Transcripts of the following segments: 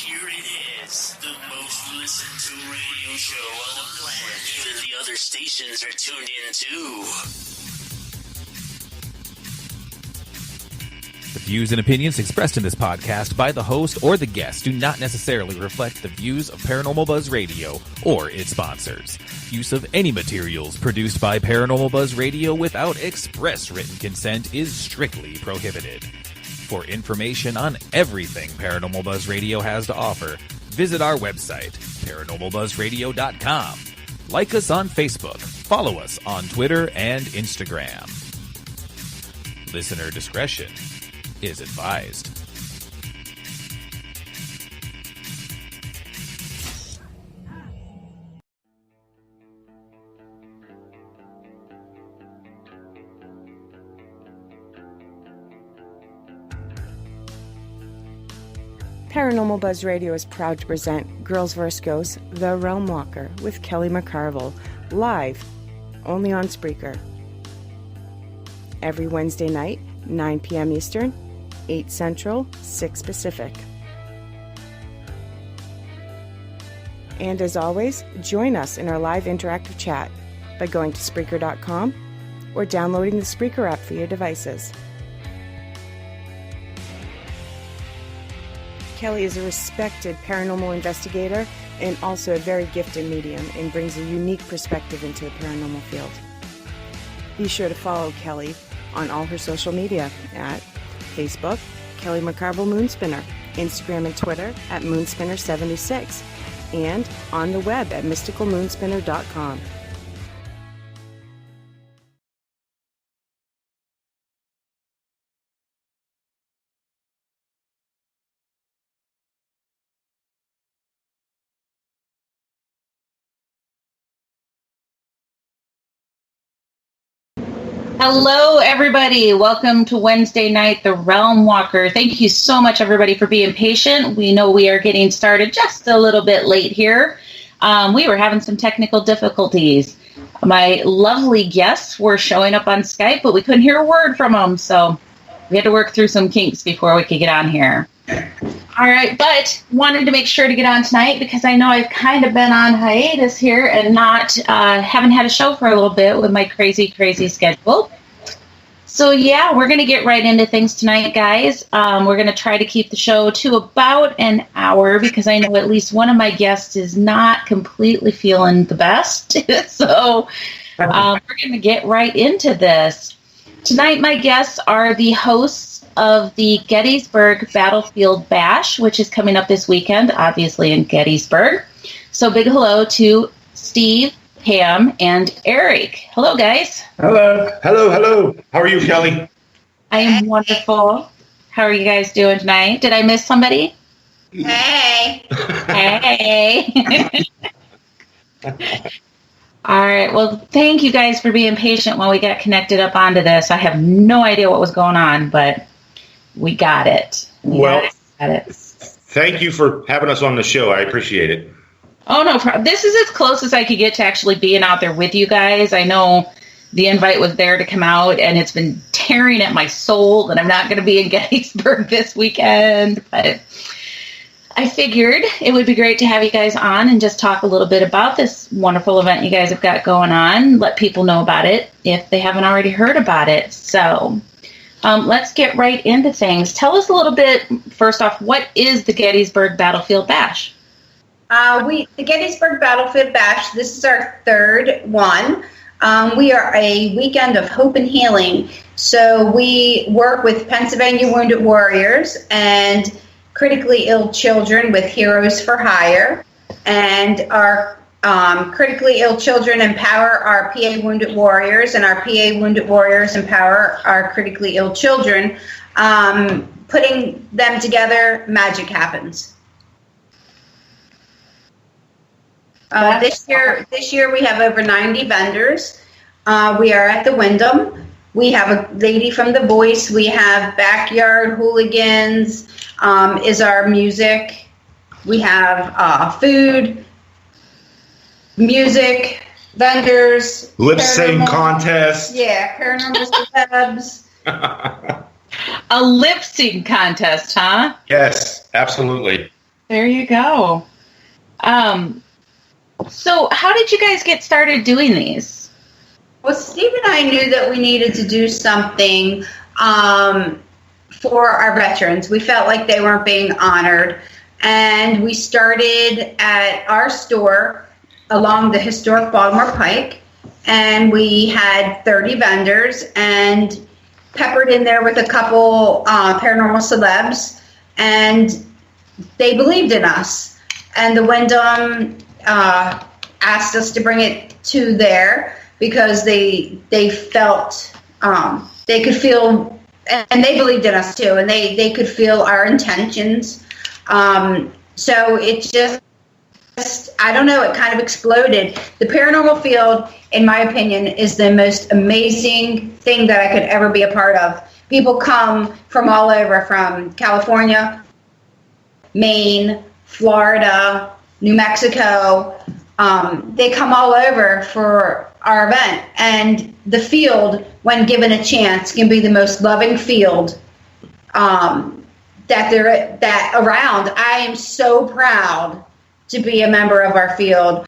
Here it is, the most listened to radio show on the planet. Even the other stations are tuned in too. The views and opinions expressed in this podcast by the host or the guest do not necessarily reflect the views of Paranormal Buzz Radio or its sponsors. Use of any materials produced by Paranormal Buzz Radio without express written consent is strictly prohibited. For information on everything Paranormal Buzz Radio has to offer, visit our website, paranormalbuzzradio.com. Like us on Facebook, follow us on Twitter and Instagram. Listener discretion is advised. Paranormal Buzz Radio is proud to present Girls vs. Ghosts, The Realm Walker with Kelly McCarville, live, only on Spreaker. Every Wednesday night, 9 p.m. Eastern, 8 Central, 6 Pacific. And as always, join us in our live interactive chat by going to Spreaker.com or downloading the Spreaker app for your devices. Kelly is a respected paranormal investigator and also a very gifted medium and brings a unique perspective into the paranormal field. Be sure to follow Kelly on all her social media at Facebook, Kelly McCarville Moonspinner, Instagram and Twitter at Moonspinner76, and on the web at mysticalmoonspinner.com. Hello, everybody. Welcome to Wednesday night, The Realm Walker. Thank you so much, everybody, for being patient. We know we are getting started just a little bit late here. We were having some technical difficulties. My lovely guests were showing up on Skype, but we couldn't hear a word from them, so we had to work through some kinks before we could get on here. All right, but wanted to make sure to get on tonight because I know I've kind of been on hiatus here and not haven't had a show for a little bit with my crazy schedule. So yeah, we're going to get right into things tonight, guys. We're going to try to keep the show to about an hour because I know at least one of my guests is not completely feeling the best. So we're going to get right into this. Tonight, my guests are the hosts of the Gettysburg Battlefield Bash, which is coming up this weekend, obviously in Gettysburg. So big hello to Steve, Pam, and Eric. Hello, guys. Hello. How are you, Kelly? I am wonderful. How are you guys doing tonight? Did I miss somebody? Hey. Hey. All right. Well, thank you guys for being patient while we got connected up onto this. I have no idea what was going on, but we got it. Thank you for having us on the show. I appreciate it. Oh, no problem. This is as close as I could get to actually being out there with you guys. I know the invite was there to come out, and it's been tearing at my soul that I'm not going to be in Gettysburg this weekend, but I figured it would be great to have you guys on and just talk a little bit about this wonderful event you guys have got going on, let people know about it if they haven't already heard about it. So let's get right into things. Tell us a little bit, first off, what is the Gettysburg Battlefield Bash? The Gettysburg Battlefield Bash, this is our third one. We are a weekend of hope and healing. So we work with Pennsylvania Wounded Warriors and critically ill children with Heroes for Hire. And our critically ill children empower our PA Wounded Warriors, and our PA Wounded Warriors empower our critically ill children. Putting them together, magic happens. This year we have over 90 vendors. We are at the Wyndham. We have a lady from The Voice. We have Backyard Hooligans is our music. We have food, music, vendors. Lip sync contest. Yeah, paranormal celebs. A lip sync contest, huh? Yes, absolutely. There you go. So how did you guys get started doing these? Well, Steve and I knew that we needed to do something for our veterans. We felt like they weren't being honored. And we started at our store along the historic Baltimore Pike. And we had 30 vendors and peppered in there with a couple paranormal celebs. And they believed in us. And the Wyndham asked us to bring it to there because they felt they could feel, and they believed in us too, and they could feel our intentions. So it just, I don't know, it kind of exploded. The paranormal field, in my opinion, is the most amazing thing that I could ever be a part of. People come from all over, from California, Maine, Florida, New Mexico. They come all over for our event. And the field, when given a chance, can be the most loving field that around. I am so proud to be a member of our field.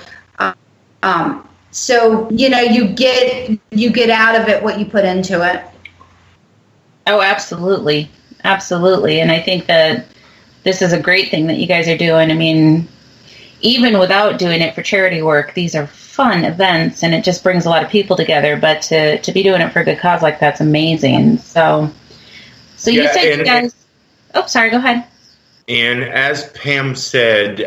So, you know, you get out of it what you put into it. Oh, absolutely. Absolutely. And I think that this is a great thing that you guys are doing. I mean, even without doing it for charity work, these are fun events and it just brings a lot of people together. But to be doing it for a good cause like that's amazing. So you said you guys... Oh, sorry, go ahead. And as Pam said,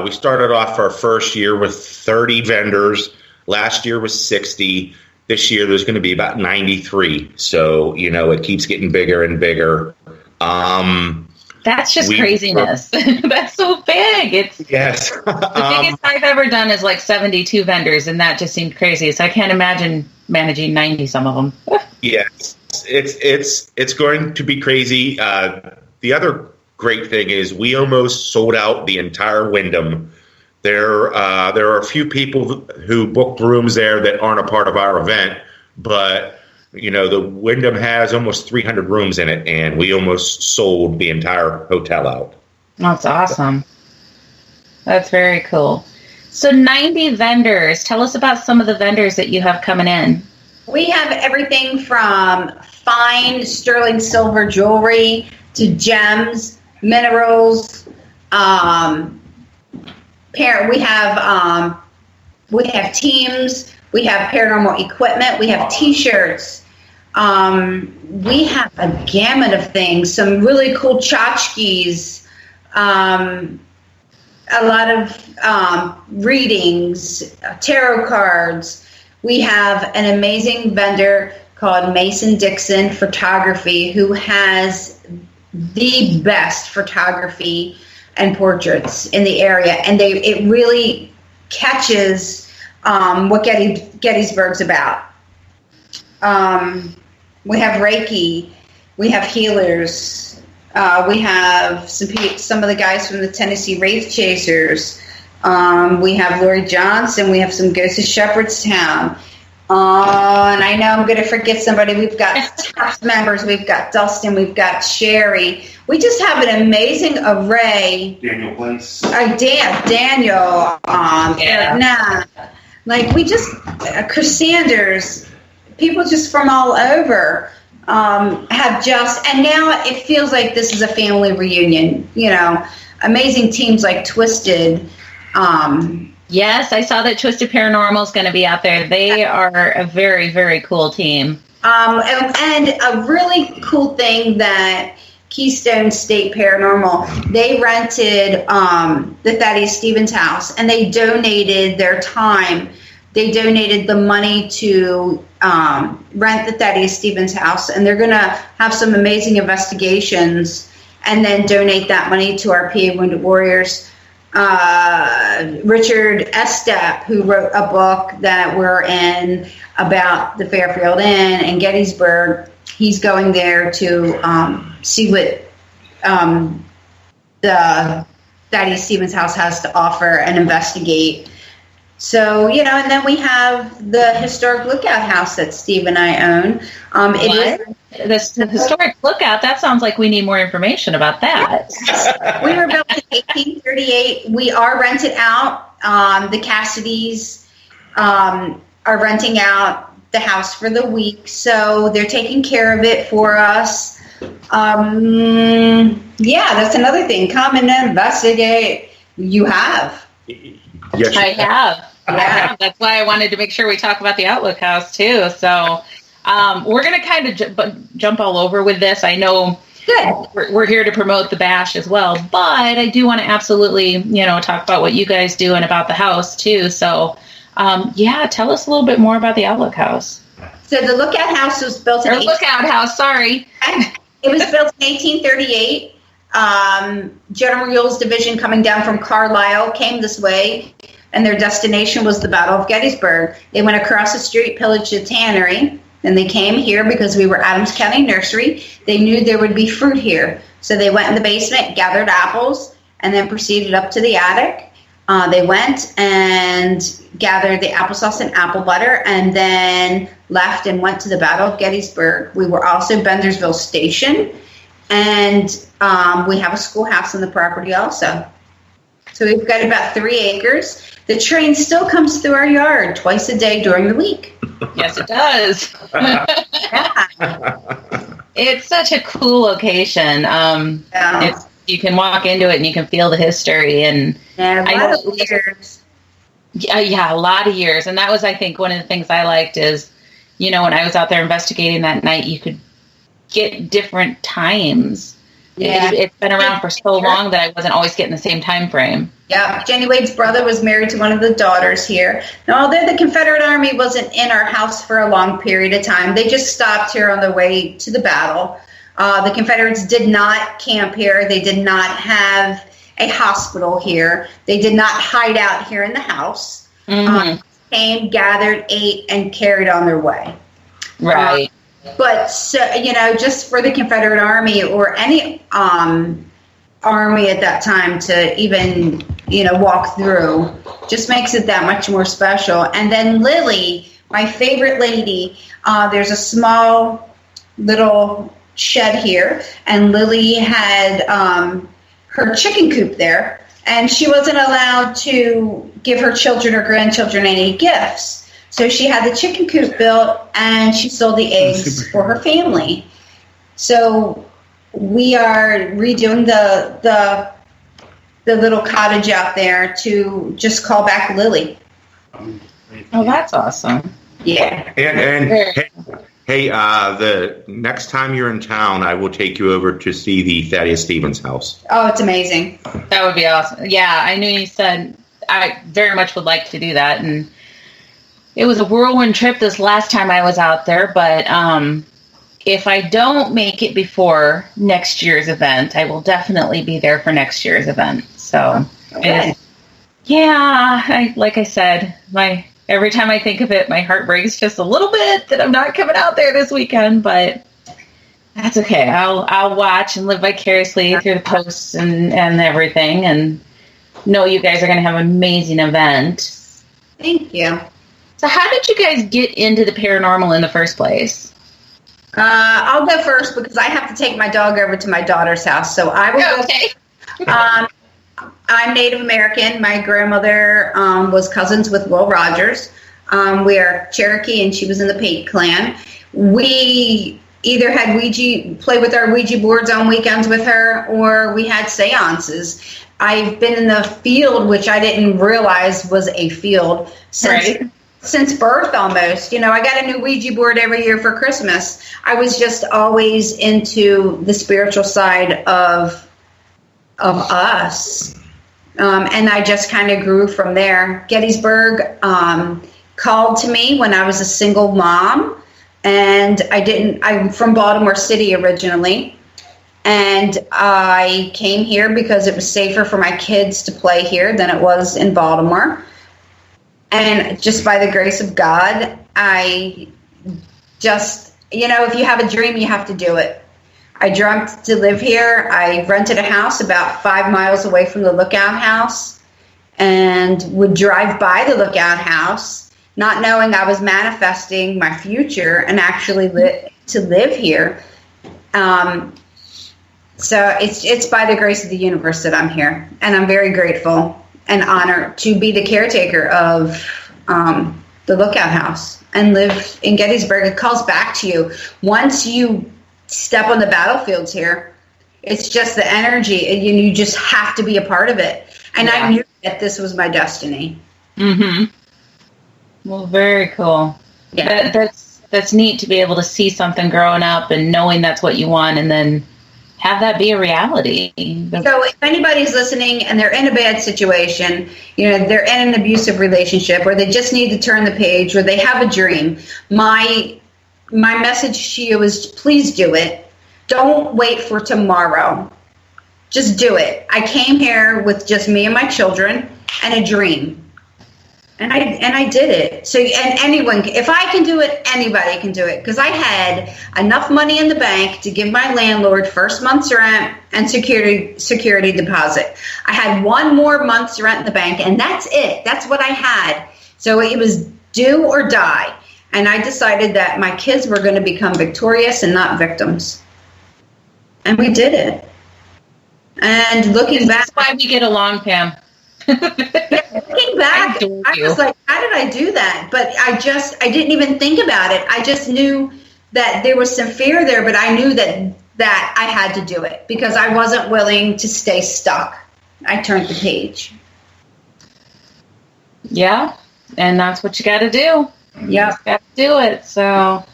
we started off our first year with 30 vendors. Last year was 60. This year there's going to be about 93. So, you know, it keeps getting bigger and bigger. That's just craziness. That's so big. Yes. The biggest I've ever done is like 72 vendors, and that just seemed crazy. So I can't imagine managing 90 some of them. Yes, it's going to be crazy. The other great thing is we almost sold out the entire Wyndham. There are a few people who booked rooms there that aren't a part of our event, but you know, the Wyndham has almost 300 rooms in it, and we almost sold the entire hotel out. That's awesome. That's very cool. So 90 vendors. Tell us about some of the vendors that you have coming in. We have everything from fine sterling silver jewelry to gems, minerals. We have teams. We have paranormal equipment. We have T-shirts. We have a gamut of things. Some really cool tchotchkes. A lot of readings, tarot cards. We have an amazing vendor called Mason Dixon Photography, who has the best photography and portraits in the area, and it really catches what Gettysburg's about. We have Reiki, we have healers, we have some of the guys from the Tennessee Wraith Chasers. We have Lori Johnson. We have some Ghosts of Shepherdstown. And I know I'm going to forget somebody. We've got staff members. We've got Dustin. We've got Sherry. We just have an amazing array. Daniel Place. Daniel. Like we just, Chris Sanders, people just from all over have just, and now it feels like this is a family reunion. You know, amazing teams like Twisted. Yes, I saw that Twisted Paranormal is going to be out there. They are a very, very cool team. And a really cool thing that Keystone State Paranormal, they rented the Thaddeus Stevens house, and they donated their time. They donated the money to rent the Thaddeus Stevens house, and they're going to have some amazing investigations and then donate that money to our PA Wounded Warriors. Richard Estep, who wrote a book that we're in about the Fairfield Inn and Gettysburg, he's going there to see what the Thaddeus Stevens house has to offer and investigate. So, and then we have the historic lookout house that Steve and I own. The historic lookout, that sounds like we need more information about that. We were built in 1838. We are rented out. The Cassidys are renting out the house for the week, so they're taking care of it for us. That's another thing. Come and investigate. You have. Yes, I have. That's why I wanted to make sure we talk about the Outlook House too. So we're going to kind of jump all over with this. I know we're here to promote the bash as well, but I do want to absolutely, talk about what you guys do and about the house too. So tell us a little bit more about the Outlook House. So the Lookout House was built in Lookout House, sorry. It was built in 1838. General Ewell's division coming down from Carlisle came this way, and their destination was the Battle of Gettysburg. They went across the street, pillaged the tannery, then they came here because we were Adams County Nursery. They knew there would be fruit here. So they went in the basement, gathered apples, and then proceeded up to the attic. They went and gathered the applesauce and apple butter, and then left and went to the Battle of Gettysburg. We were also Bendersville Station, and we have a schoolhouse on the property also. So we've got about 3 acres. The train still comes through our yard twice a day during the week. Yes, it does. It's such a cool location. You can walk into it and you can feel the history. And a lot of years. Yeah, a lot of years. And that was, I think, one of the things I liked is, when I was out there investigating that night, you could get different times. Yeah. It's been around for so long that I wasn't always getting the same time frame. Yeah, Jenny Wade's brother was married to one of the daughters here. Now, although the Confederate Army wasn't in our house for a long period of time, they just stopped here on their way to the battle. The Confederates did not camp here. They did not have a hospital here. They did not hide out here in the house. Mm-hmm. Came, gathered, ate, and carried on their way. Right. But, just for the Confederate Army or any army at that time to even, walk through just makes it that much more special. And then Lily, my favorite lady, there's a small little shed here, and Lily had her chicken coop there, and she wasn't allowed to give her children or grandchildren any gifts. So she had the chicken coop built, and she sold the eggs for her family. So we are redoing the little cottage out there to just call back Lily. Oh, that's awesome. Yeah. And hey, the next time you're in town, I will take you over to see the Thaddeus Stevens house. Oh, it's amazing. That would be awesome. Yeah, I knew you said I very much would like to do that, and it was a whirlwind trip this last time I was out there, but if I don't make it before next year's event, I will definitely be there for next year's event. So, like I said, every time I think of it, my heart breaks just a little bit that I'm not coming out there this weekend, but that's okay. I'll watch and live vicariously through the posts and everything, and know you guys are going to have an amazing event. Thank you. So how did you guys get into the paranormal in the first place? I'll go first because I have to take my dog over to my daughter's house. So I will go. Okay. I'm Native American. My grandmother was cousins with Will Rogers. We are Cherokee, and she was in the Pate clan. We either had play with our Ouija boards on weekends with her, or we had seances. I've been in the field, which I didn't realize was a field since birth almost. I got a new Ouija board every year for Christmas. I was just always into the spiritual side of us. And I just kind of grew from there. Gettysburg called to me when I was a single mom, and I'm from Baltimore City originally, and I came here because it was safer for my kids to play here than it was in Baltimore. And just by the grace of God, I just, if you have a dream, you have to do it. I dreamt to live here. I rented a house about 5 miles away from the Lookout House. and would drive by the Lookout House, not knowing I was manifesting my future and actually to live here. So it's by the grace of the universe that I'm here, and I'm very grateful and honored to be the caretaker of the Lookout House and live in Gettysburg. It calls back to you. Once you step on the battlefields here, it's just the energy, and you just have to be a part of it. And I knew that this was my destiny. Mm-hmm. Well, very cool. Yeah, that's neat to be able to see something growing up and knowing that's what you want, and then have that be a reality. So if anybody's listening and they're in a bad situation, they're in an abusive relationship, or they just need to turn the page, or they have a dream, my message to you is please do it. Don't wait for tomorrow. Just do it. I came here with just me and my children and a dream. And I did it. So, and anyone, if I can do it, anybody can do it. Because I had enough money in the bank to give my landlord first month's rent and security deposit. I had one more month's rent in the bank, and that's it. That's what I had. So it was do or die. And I decided that my kids were going to become victorious and not victims. And we did it. And looking back, that's why we get along, Pam. Looking back, I was like, how did I do that? But I didn't even think about it. I just knew that there was some fear there, but I knew that I had to do it because I wasn't willing to stay stuck. I turned the page. Yeah, and that's what you got to do. Yeah, got to do it. So,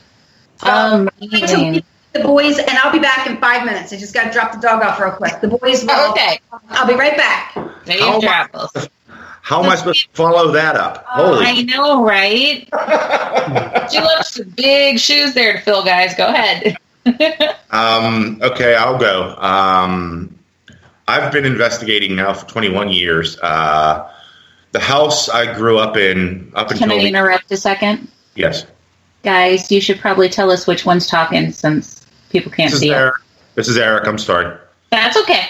amazing. The boys, and I'll be back in 5 minutes. I just got to drop the dog off real quick. The boys will. Okay. I'll be right back. How am I supposed to follow that up? Holy. I know, right? She left some big shoes there to fill, guys. Go ahead. Okay, I'll go. I've been investigating now for 21 years. The house I grew up in, Can I interrupt a second? Yes. Guys, you should probably tell us which one's talking since people can't see it. This is Eric. I'm sorry. That's okay.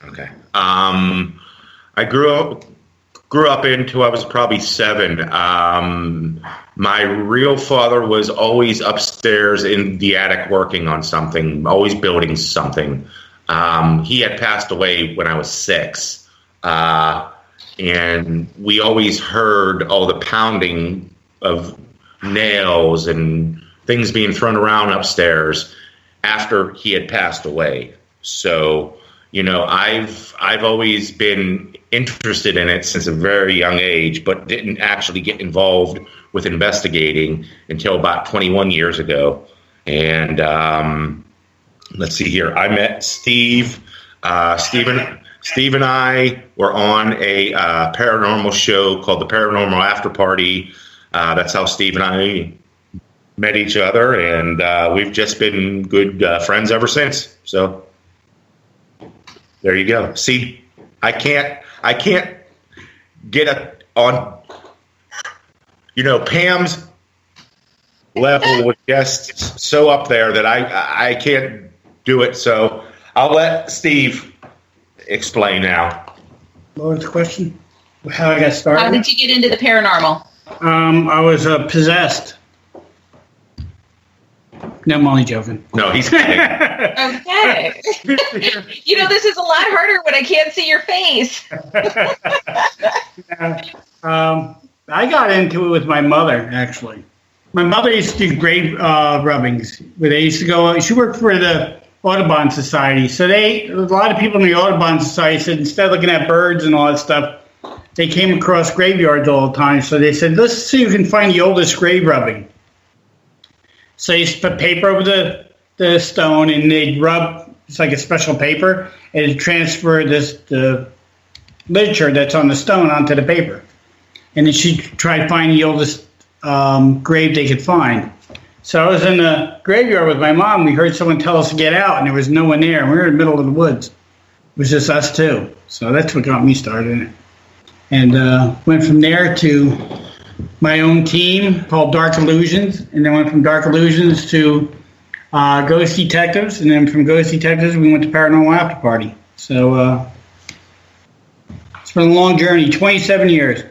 Okay. I grew up until I was probably 7. My real father was always upstairs in the attic working on something, always building something. He had passed away when I was 6. And we always heard all the pounding of nails and things being thrown around upstairs after he had passed away. So, I've always been interested in it since a very young age, but didn't actually get involved with investigating until about 21 years ago. And let's see here. I met Steve. Steve and I were on a paranormal show called the Paranormal After Party. That's how Steve and I met each other, and we've just been good friends ever since. So there you go. See, I can't get on. Pam's level was just so up there that I can't do it. So I'll let Steve explain now. What was the question? How I got started? How did you get into the paranormal? I was possessed. No, I'm only joking. No, he's kidding. Okay. This is a lot harder when I can't see your face. I got into it with my mother, actually. My mother used to do grave rubbings. Where they used to go. She worked for the Audubon Society. So a lot of people in the Audubon Society said instead of looking at birds and all that stuff, they came across graveyards all the time. So they said, let's see if we can find the oldest grave rubbing. So you put paper over the stone, and they'd rub, it's like a special paper, and it'd transfer the literature that's on the stone onto the paper. And then she'd try to find the oldest grave they could find. So I was in the graveyard with my mom. We heard someone tell us to get out, and there was no one there. And we were in the middle of the woods. It was just us two. So that's what got me started in it. And went from there to my own team called Dark Illusions, and then went from Dark Illusions to Ghost Detectives, and then from Ghost Detectives we went to Paranormal After Party. So It's been a long journey, 27 years.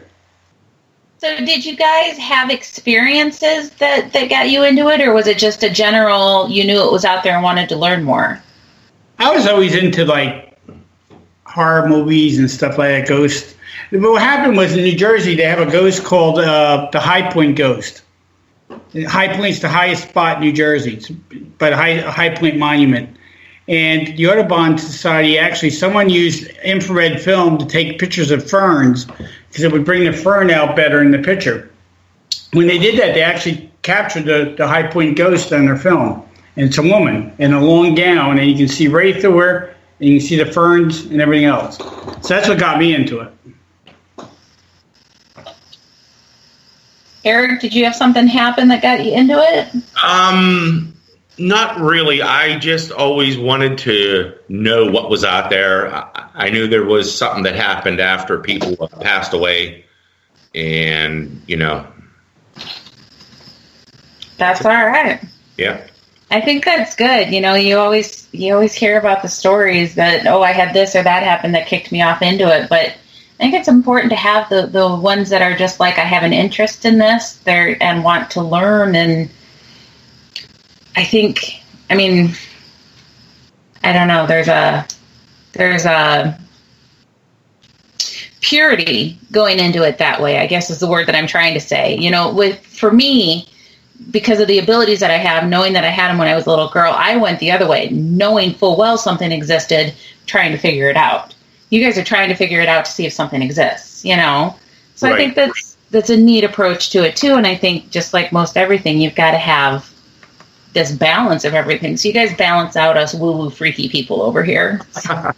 So did you guys have experiences that got you into it, or was it just a general, you knew it was out there and wanted to learn more? I was always into like horror movies and stuff like that, ghosts. But what happened was in New Jersey, they have a ghost called the High Point Ghost. High Point's the highest spot in New Jersey, it's by the High Point Monument. And the Audubon Society, actually, someone used infrared film to take pictures of ferns because it would bring the fern out better in the picture. When they did that, they actually captured the High Point Ghost on their film. And it's a woman in a long gown, and you can see right through her, and you can see the ferns and everything else. So that's what got me into it. Eric, did you have something happen that got you into it? Not really. I just always wanted to know what was out there. I knew there was something that happened after people passed away, and That's all right. Yeah. I think that's good. You always hear about the stories that, I had this or that happen that kicked me off into it. But I think it's important to have the ones that are just like, I have an interest in this there and want to learn. And I don't know, there's a purity going into it that way, I guess is the word that I'm trying to say. For me, because of the abilities that I have, knowing that I had them when I was a little girl, I went the other way, knowing full well something existed, trying to figure it out. You guys are trying to figure it out to see if something exists, So right. I think that's a neat approach to it too. And I think just like most everything, you've got to have this balance of everything. So you guys balance out us woo-woo freaky people over here. So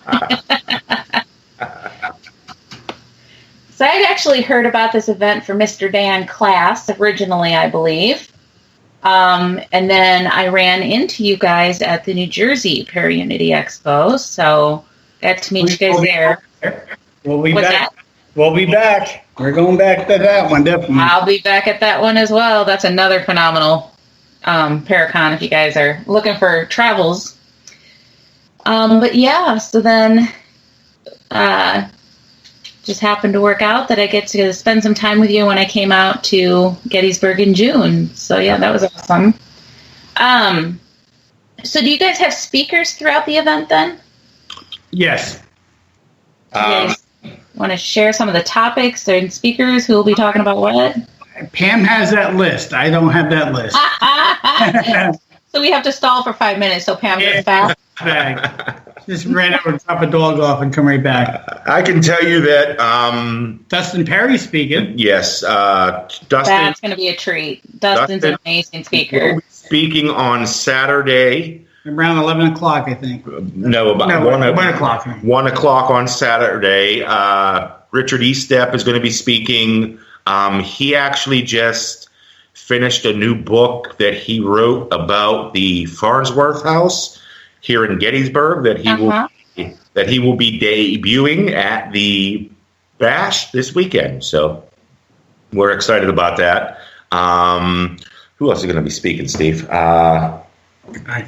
I'd actually heard about this event from Mr. Dan Class originally, I believe. And then I ran into you guys at the New Jersey Para-Unity Expo. So got to meet you guys there. We'll be back. We'll be back. We're going back to that one, definitely. I'll be back at that one as well. That's another phenomenal Paracon if you guys are looking for travels. But yeah, so then just happened to work out that I get to spend some time with you when I came out to Gettysburg in June. So yeah, that was awesome. So do you guys have speakers throughout the event then? Yes. You guys want to share some of the topics and speakers who will be talking about what? Pam has that list. I don't have that list. So we have to stall for 5 minutes so Pam gets back. Just ran over, drop a dog off, and come right back. I can tell you that Dustin Perry's speaking. Yes, Dustin. That's going to be a treat. Dustin's an amazing speaker. Will be speaking on Saturday. Around 11 o'clock, I think. No, 1 o'clock. 1 o'clock on Saturday. Richard Estep is going to be speaking. He actually just finished a new book that he wrote about the Farnsworth House here in Gettysburg that he will be debuting at the Bash this weekend. So we're excited about that. Who else is going to be speaking, Steve? I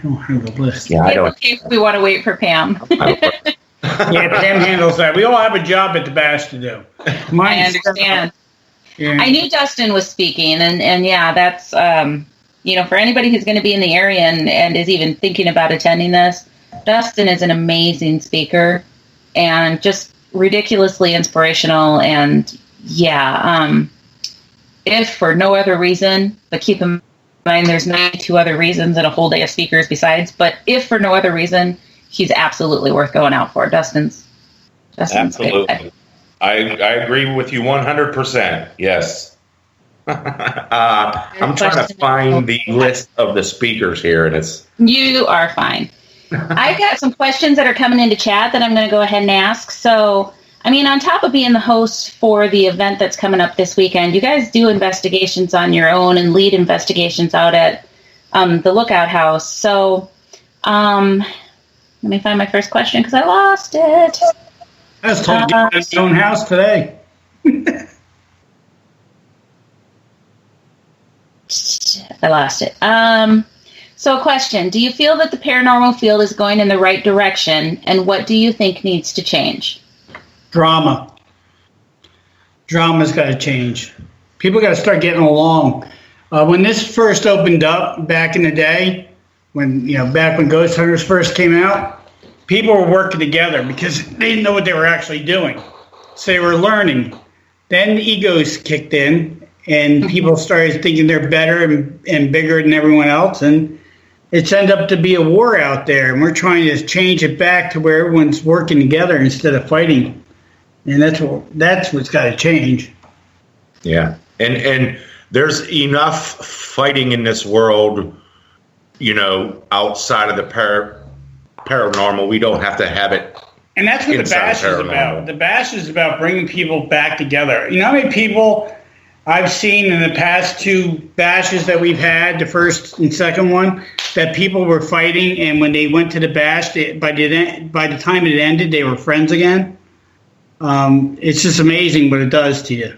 don't have the list. Yeah, I don't. Okay, we want to wait for Pam. Yeah, Pam handles that. We all have a job at the Bash to do. I understand. Yeah. I knew Dustin was speaking, and yeah, that's, for anybody who's going to be in the area and is even thinking about attending this, Dustin is an amazing speaker and just ridiculously inspirational. And yeah, if for no other reason, but keep in mind there's 92 other reasons and a whole day of speakers besides, but if for no other reason, he's absolutely worth going out for. Dustin's absolutely. I agree with you 100%. Yes. I'm trying to find the list of the speakers here, and it's. You are fine. I've got some questions that are coming into chat that I'm going to go ahead and ask. So, on top of being the host for the event that's coming up this weekend, you guys do investigations on your own and lead investigations out at the Lookout House. So, let me find my first question because I lost it. I was told to get his own house today. I lost it. So a question, do you feel that the paranormal field is going in the right direction, and what do you think needs to change? Drama. Drama's got to change. People got to start getting along. When this first opened up back in the day, back when Ghost Hunters first came out, people were working together because they didn't know what they were actually doing. So they were learning. Then the egos kicked in, and people started thinking they're better and bigger than everyone else, and it's ended up to be a war out there. And we're trying to change it back to where everyone's working together instead of fighting. And that's what's got to change. Yeah, and there's enough fighting in this world, outside of the paranormal. We don't have to have it. And that's what the bash is about. The bash is about bringing people back together. You know how many people I've seen in the past 2 bashes that we've had, the first and second one, that people were fighting, and when they went to the bash, by the time it ended, they were friends again. It's just amazing what it does to you.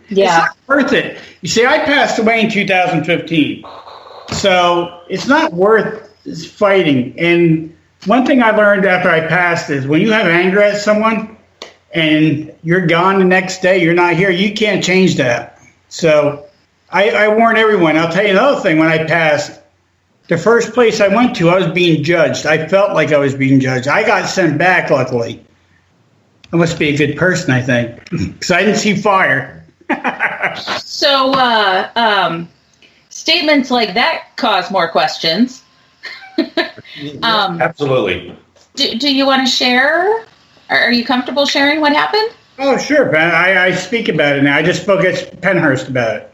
Yeah. It's not worth it. You see, I passed away in 2015, so it's not worth fighting. And one thing I learned after I passed is when you have anger at someone and you're gone the next day, you're not here, you can't change that. So I warn everyone. I'll tell you another thing. When I passed, the first place I went to, I was being judged. I felt like I was being judged. I got sent back, luckily. I must be a good person, I think, because I didn't see fire. So statements like that cause more questions. Absolutely. Do you want to share? Are you comfortable sharing what happened? Oh, sure, Ben. I speak about it now. I just spoke at Penhurst about it.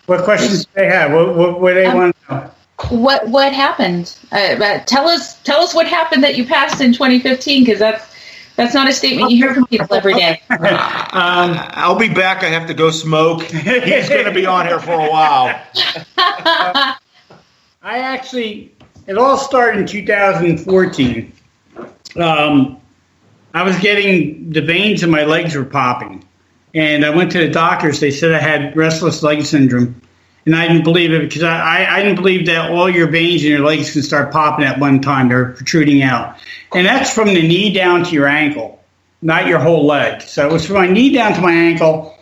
What questions do they have? What do they want to know? What happened? Tell us what happened that you passed in 2015, because that's not a statement you hear from people every day. I'll be back. I have to go smoke. He's going to be on here for a while. It all started in 2014. I was getting, the veins in my legs were popping. And I went to the doctors. They said I had restless leg syndrome. And I didn't believe it because I didn't believe that all your veins in your legs can start popping at one time. They're protruding out. And that's from the knee down to your ankle, not your whole leg. So it was from my knee down to my ankle,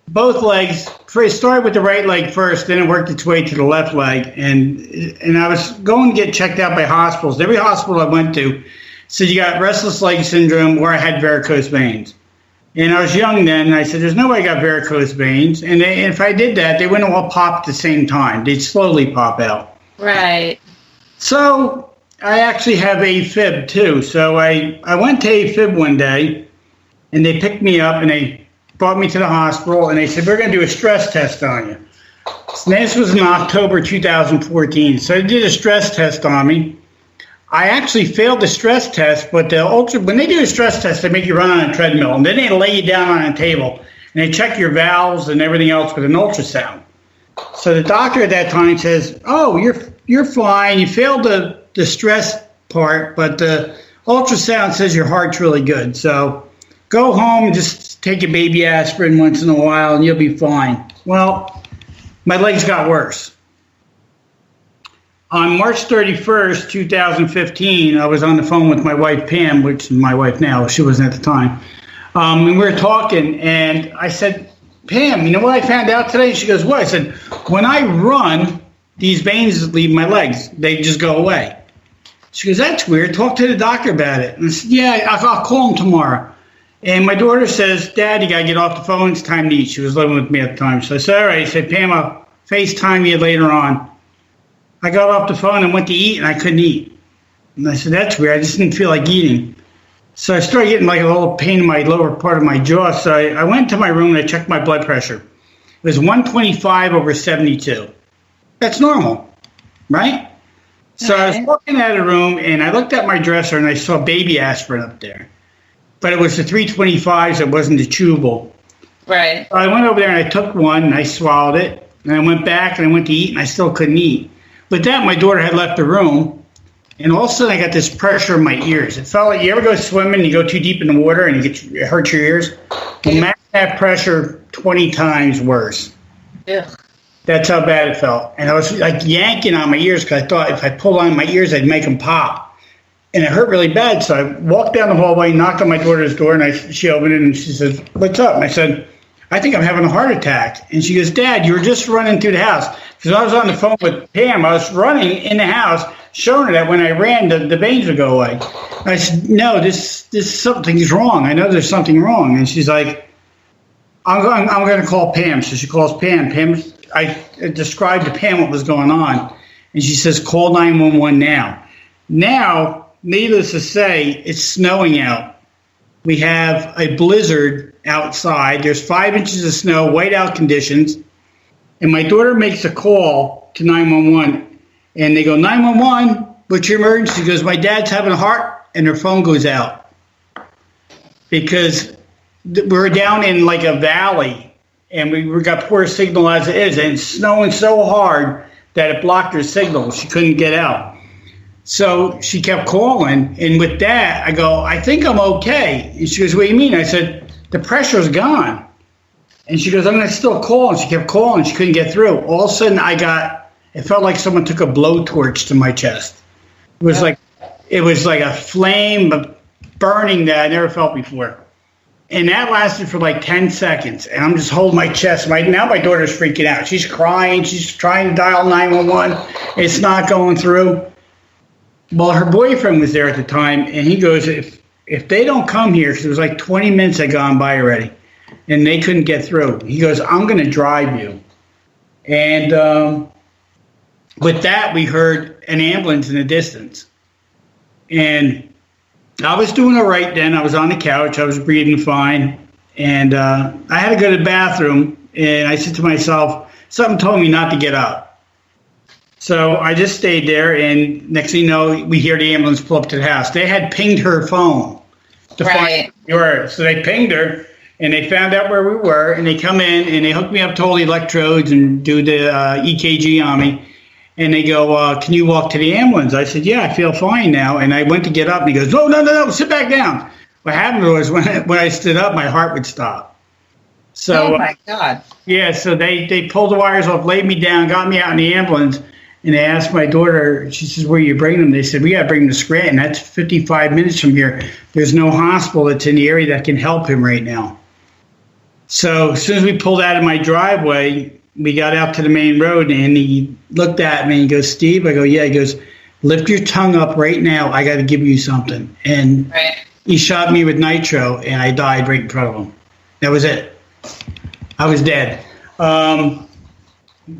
both legs. It started with the right leg first, then it worked its way to the left leg. And I was going to get checked out by hospitals. Every hospital I went to said you got restless leg syndrome or I had varicose veins. And I was young then, and I said, there's no way I got varicose veins. And if I did that, they wouldn't all pop at the same time. They'd slowly pop out. Right. So I actually have AFib, too. So I went to AFib one day, and they picked me up, and they brought me to the hospital, and they said, we're going to do a stress test on you. So this was in October 2014. So they did a stress test on me. I actually failed the stress test, but when they do a stress test, they make you run on a treadmill, and then they lay you down on a table, and they check your valves and everything else with an ultrasound. So the doctor at that time says, "Oh, you're fine. You failed the stress part, but the ultrasound says your heart's really good. So go home and just take a baby aspirin once in a while, and you'll be fine." Well, my legs got worse. On March 31st, 2015, I was on the phone with my wife, Pam, which is my wife now. She wasn't at the time. And we were talking, and I said, Pam, you know what I found out today? She goes, what? I said, when I run, these veins leave my legs. They just go away. She goes, that's weird. Talk to the doctor about it. And I said, yeah, I'll call him tomorrow. And my daughter says, Dad, you got to get off the phone. It's time to eat. She was living with me at the time. So I said, all right. I said, Pam, I'll FaceTime you later on. I got off the phone and went to eat, and I couldn't eat. And I said, that's weird. I just didn't feel like eating. So I started getting like a little pain in my lower part of my jaw. So I went to my room and I checked my blood pressure. It was 125/72. That's normal, right? So I was walking out of the room, and I looked at my dresser, and I saw baby aspirin up there. But it was the 325s. It wasn't the chewable. Right. So I went over there, and I took one, and I swallowed it. And I went back, and I went to eat, and I still couldn't eat. With that, my daughter had left the room, and all of a sudden I got this pressure in my ears. It felt like you ever go swimming and you go too deep in the water and it hurts your ears? Imagine that pressure 20 times worse. Ugh. That's how bad it felt. And I was like yanking on my ears because I thought if I pulled on my ears, I'd make them pop. and it hurt really bad. So I walked down the hallway, knocked on my daughter's door, and she opened it, and she says, "What's up?" And I said, "I think I'm having a heart attack." And she goes, "Dad, you were just running through the house." Because I was on the phone with Pam, I was running in the house, showing her that when I ran, the veins would go away. And I said, "No, this something's wrong. I know there's something wrong." And she's like, I'm going to call Pam. So she calls Pam. I described to Pam what was going on, and she says, "Call 911 now." Now, needless to say, it's snowing out. We have a blizzard outside. There's 5 inches of snow, whiteout conditions, and my daughter makes a call to 911, and they go, "911, what's your emergency?" She goes, "My dad's having a heart," and her phone goes out because we're down in like a valley, and we got poor signal as it is, and it's snowing so hard that it blocked her signal. She couldn't get out. So she kept calling, and with that, I go, "I think I'm okay." And she goes, "What do you mean?" I said, "The pressure's gone." And she goes, "I'm going to still call." And she kept calling. She couldn't get through. All of a sudden, it felt like someone took a blowtorch to my chest. It was like a flame burning that I never felt before. And that lasted for like 10 seconds. And I'm just holding my chest. Now my daughter's freaking out. She's crying. She's trying to dial 911. It's not going through. Well, her boyfriend was there at the time, and he goes, if they don't come here, because it was like 20 minutes had gone by already, and they couldn't get through, he goes, "I'm going to drive you." And with that, we heard an ambulance in the distance. And I was doing all right then. I was on the couch. I was breathing fine. And I had to go to the bathroom, and I said to myself, something told me not to get up. So I just stayed there, and next thing you know, we hear the ambulance pull up to the house. They had pinged her phone to find her. So they pinged her, and they found out where we were, and they come in, and they hook me up to all the electrodes and do the EKG on me. And they go, "Can you walk to the ambulance?" I said, "Yeah, I feel fine now." And I went to get up, and he goes, No, sit back down. What happened was when I stood up, my heart would stop. So, oh, my God. Yeah, so they pulled the wires off, laid me down, got me out in the ambulance. And they asked my daughter, she says, "Where are you bringing them?" They said, "We got to bring him to Scranton. That's 55 minutes from here. There's no hospital that's in the area that can help him right now." So as soon as we pulled out of my driveway, we got out to the main road, and he looked at me and he goes, "Steve?" I go, "Yeah." He goes, "Lift your tongue up right now. I got to give you something." And he shot me with nitro, and I died right in front of him. That was it. I was dead.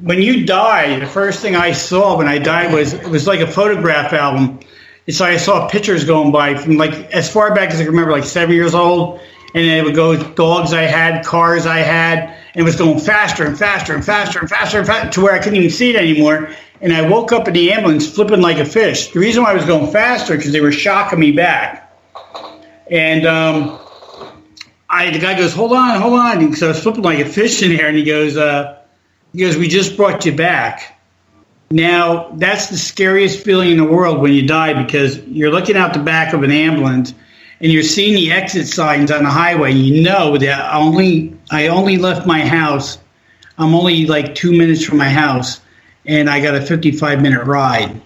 When you die, the first thing I saw when I died it was like a photograph album. It's like I saw pictures going by from like as far back as I can remember, like 7 years old, and then it would go dogs I had, cars I had, and it was going faster and faster and faster and faster and faster to where I couldn't even see it anymore. And I woke up in the ambulance flipping like a fish. The reason why I was going faster because they were shocking me back. And the guy goes, hold on. Because I was flipping like a fish in there, and he goes, "We just brought you back." Now, that's the scariest feeling in the world when you die, because you're looking out the back of an ambulance and you're seeing the exit signs on the highway. You know that I only left my house. I'm only like 2 minutes from my house, and I got a 55-minute ride.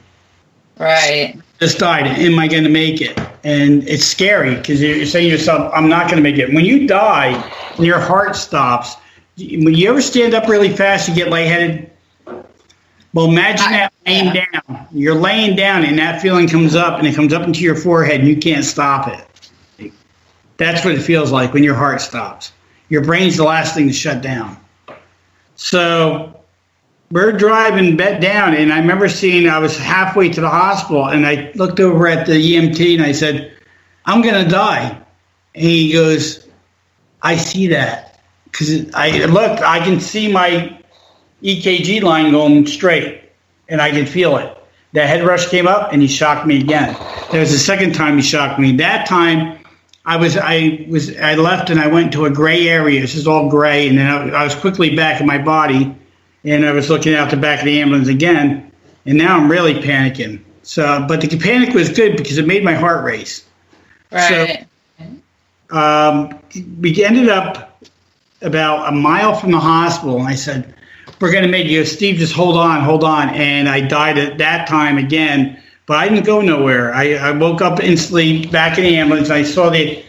Right. Just died. Am I going to make it? And it's scary because you're saying to yourself, "I'm not going to make it." When you die and your heart stops, when you ever stand up really fast, you get lightheaded? Well, imagine that laying down. You're laying down, and that feeling comes up, and it comes up into your forehead, and you can't stop it. That's what it feels like when your heart stops. Your brain's the last thing to shut down. So we're driving down, and I remember I was halfway to the hospital, and I looked over at the EMT, and I said, "I'm going to die." And he goes, "I see that." Because I looked, I can see my EKG line going straight, and I can feel it. The head rush came up, and he shocked me again. That was the second time he shocked me. That time, I left and I went to a gray area. This is all gray, and then I was quickly back in my body, and I was looking out the back of the ambulance again, and now I'm really panicking. So, but the panic was good because it made my heart race. Right. So, we ended up about a mile from the hospital, and I said, "We're going to make it." He goes, "Steve, just hold on. And I died at that time again But I didn't go nowhere. I woke up instantly back in the ambulance. I saw the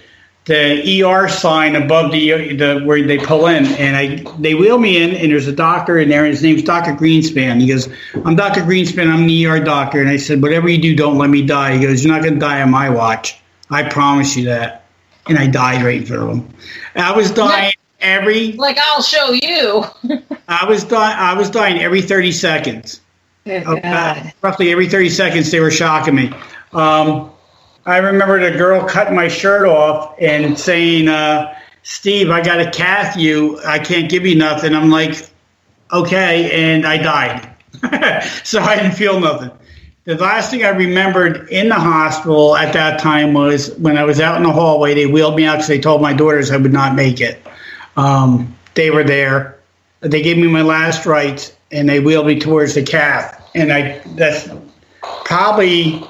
ER sign above the where they pull in, and they wheel me in, and there's a doctor in there, and his name's Dr. Greenspan. He goes, "I'm Dr. Greenspan. I'm the ER doctor." And I said, "Whatever you do, don't let me die." He goes, "You're not going to die on my watch. I promise you that." And I died right in front of him. I was dying I'll show you. I was dying every 30 seconds. God. Roughly every 30 seconds, they were shocking me. I remember the girl cutting my shirt off and saying, "Steve, I got to cath you. I can't give you nothing." I'm like, "Okay," and I died. So I didn't feel nothing. The last thing I remembered in the hospital at that time was when I was out in the hallway. They wheeled me out because they told my daughters I would not make it. They were there. They gave me my last rites, and they wheeled me towards the cath. And that's probably,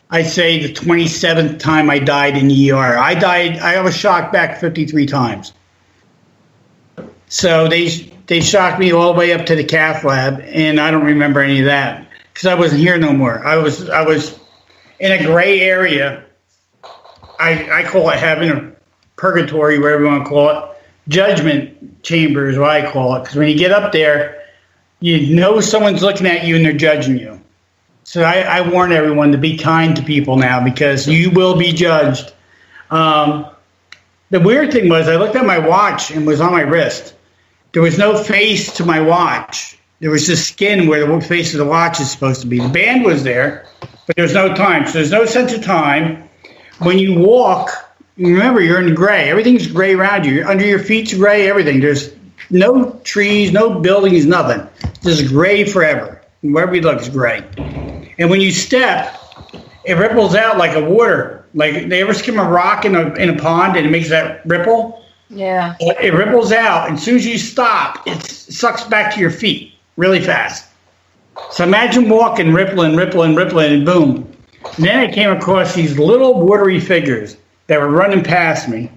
I'd say, the 27th time I died in the ER. I was shocked back 53 times. So they shocked me all the way up to the cath lab, and I don't remember any of that because I wasn't here no more. I was in a gray area. I call it heaven or purgatory, whatever you want to call it. Judgment chamber is what I call it, because when you get up there, you know someone's looking at you and they're judging you. So I warn everyone to be kind to people now, because you will be judged. The weird thing was I looked at my watch and it was on my wrist. There was no face to my watch. There was just skin where the face of the watch is supposed to be. The band was there, but there's no time. So there's no sense of time. When you walk, remember, you're in gray. Everything's gray around you. Under your feet's gray, everything. There's no trees, no buildings, nothing. Just gray forever. Wherever you look, it's gray. And when you step, it ripples out like a water. Like, they ever skim a rock in a pond and it makes that ripple? Yeah. It ripples out, and as soon as you stop, it sucks back to your feet really fast. So imagine walking, rippling, and boom. And then I came across these little watery figures that were running past me,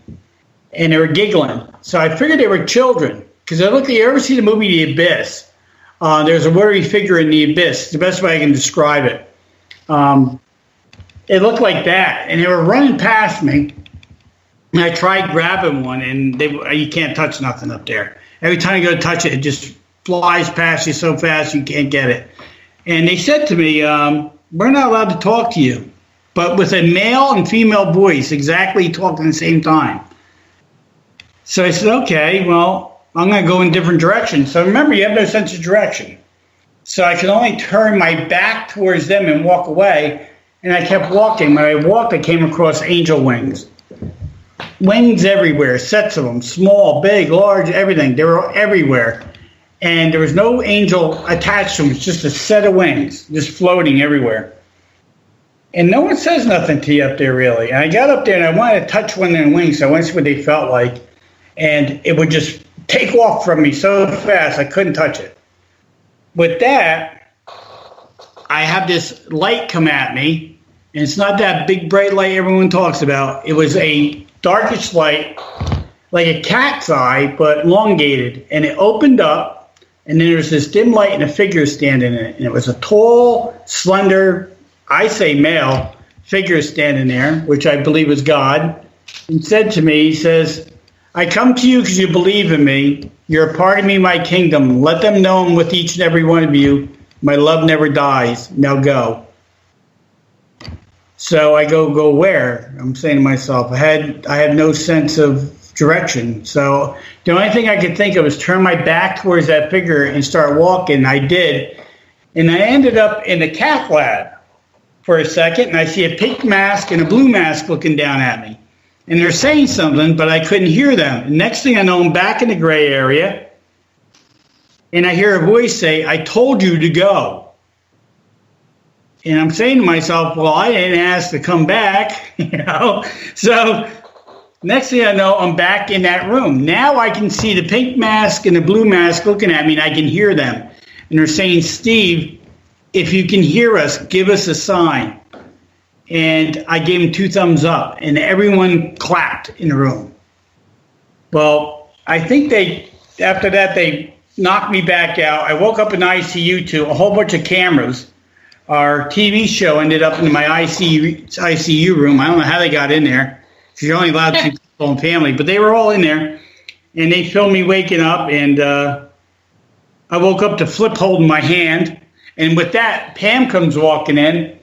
and they were giggling. So I figured they were children, because you ever see the movie The Abyss? There's a watery figure in The Abyss. It's the best way I can describe it. It looked like that, and they were running past me. And I tried grabbing one, and you can't touch nothing up there. Every time you go to touch it, it just flies past you so fast you can't get it. And they said to me, "We're not allowed to talk to you," but with a male and female voice exactly talking at the same time. So I said, "Okay, well, I'm going to go in different directions." So remember, you have no sense of direction. So I could only turn my back towards them and walk away, and I kept walking. When I walked, I came across angel wings. Wings everywhere, sets of them, small, big, large, everything. They were everywhere. And there was no angel attached to them. It's just a set of wings just floating everywhere. And no one says nothing to you up there, really. And I got up there, and I wanted to touch one of their wings. So I wanted to see what they felt like. And it would just take off from me so fast, I couldn't touch it. With that, I have this light come at me. And it's not that big, bright light everyone talks about. It was a darkish light, like a cat's eye, but elongated. And it opened up, and then there's this dim light and a figure standing in it. And it was a tall, slender, I say male, figure standing there, which I believe was God, and said to me, he says, "I come to you because you believe in me. You're a part of me, my kingdom. Let them know I'm with each and every one of you. My love never dies. Now go." So I go where? I'm saying to myself, I had no sense of direction. So the only thing I could think of was turn my back towards that figure and start walking. I did. And I ended up in the cath lab for a second, and I see a pink mask and a blue mask looking down at me. And they're saying something, but I couldn't hear them. And next thing I know, I'm back in the gray area, and I hear a voice say, "I told you to go." And I'm saying to myself, well, I didn't ask to come back, So next thing I know, I'm back in that room. Now I can see the pink mask and the blue mask looking at me, and I can hear them. And they're saying, "Steve, if you can hear us, give us a sign." And I gave them 2 thumbs up, and everyone clapped in the room. Well, I think after that, they knocked me back out. I woke up in ICU to a whole bunch of cameras our TV show ended up in my ICU room. I don't know how they got in there. You're only allowed two people and family, but they were all in there, and they filmed me waking up, and I woke up to Flip holding my hand, and with that, Pam comes walking in,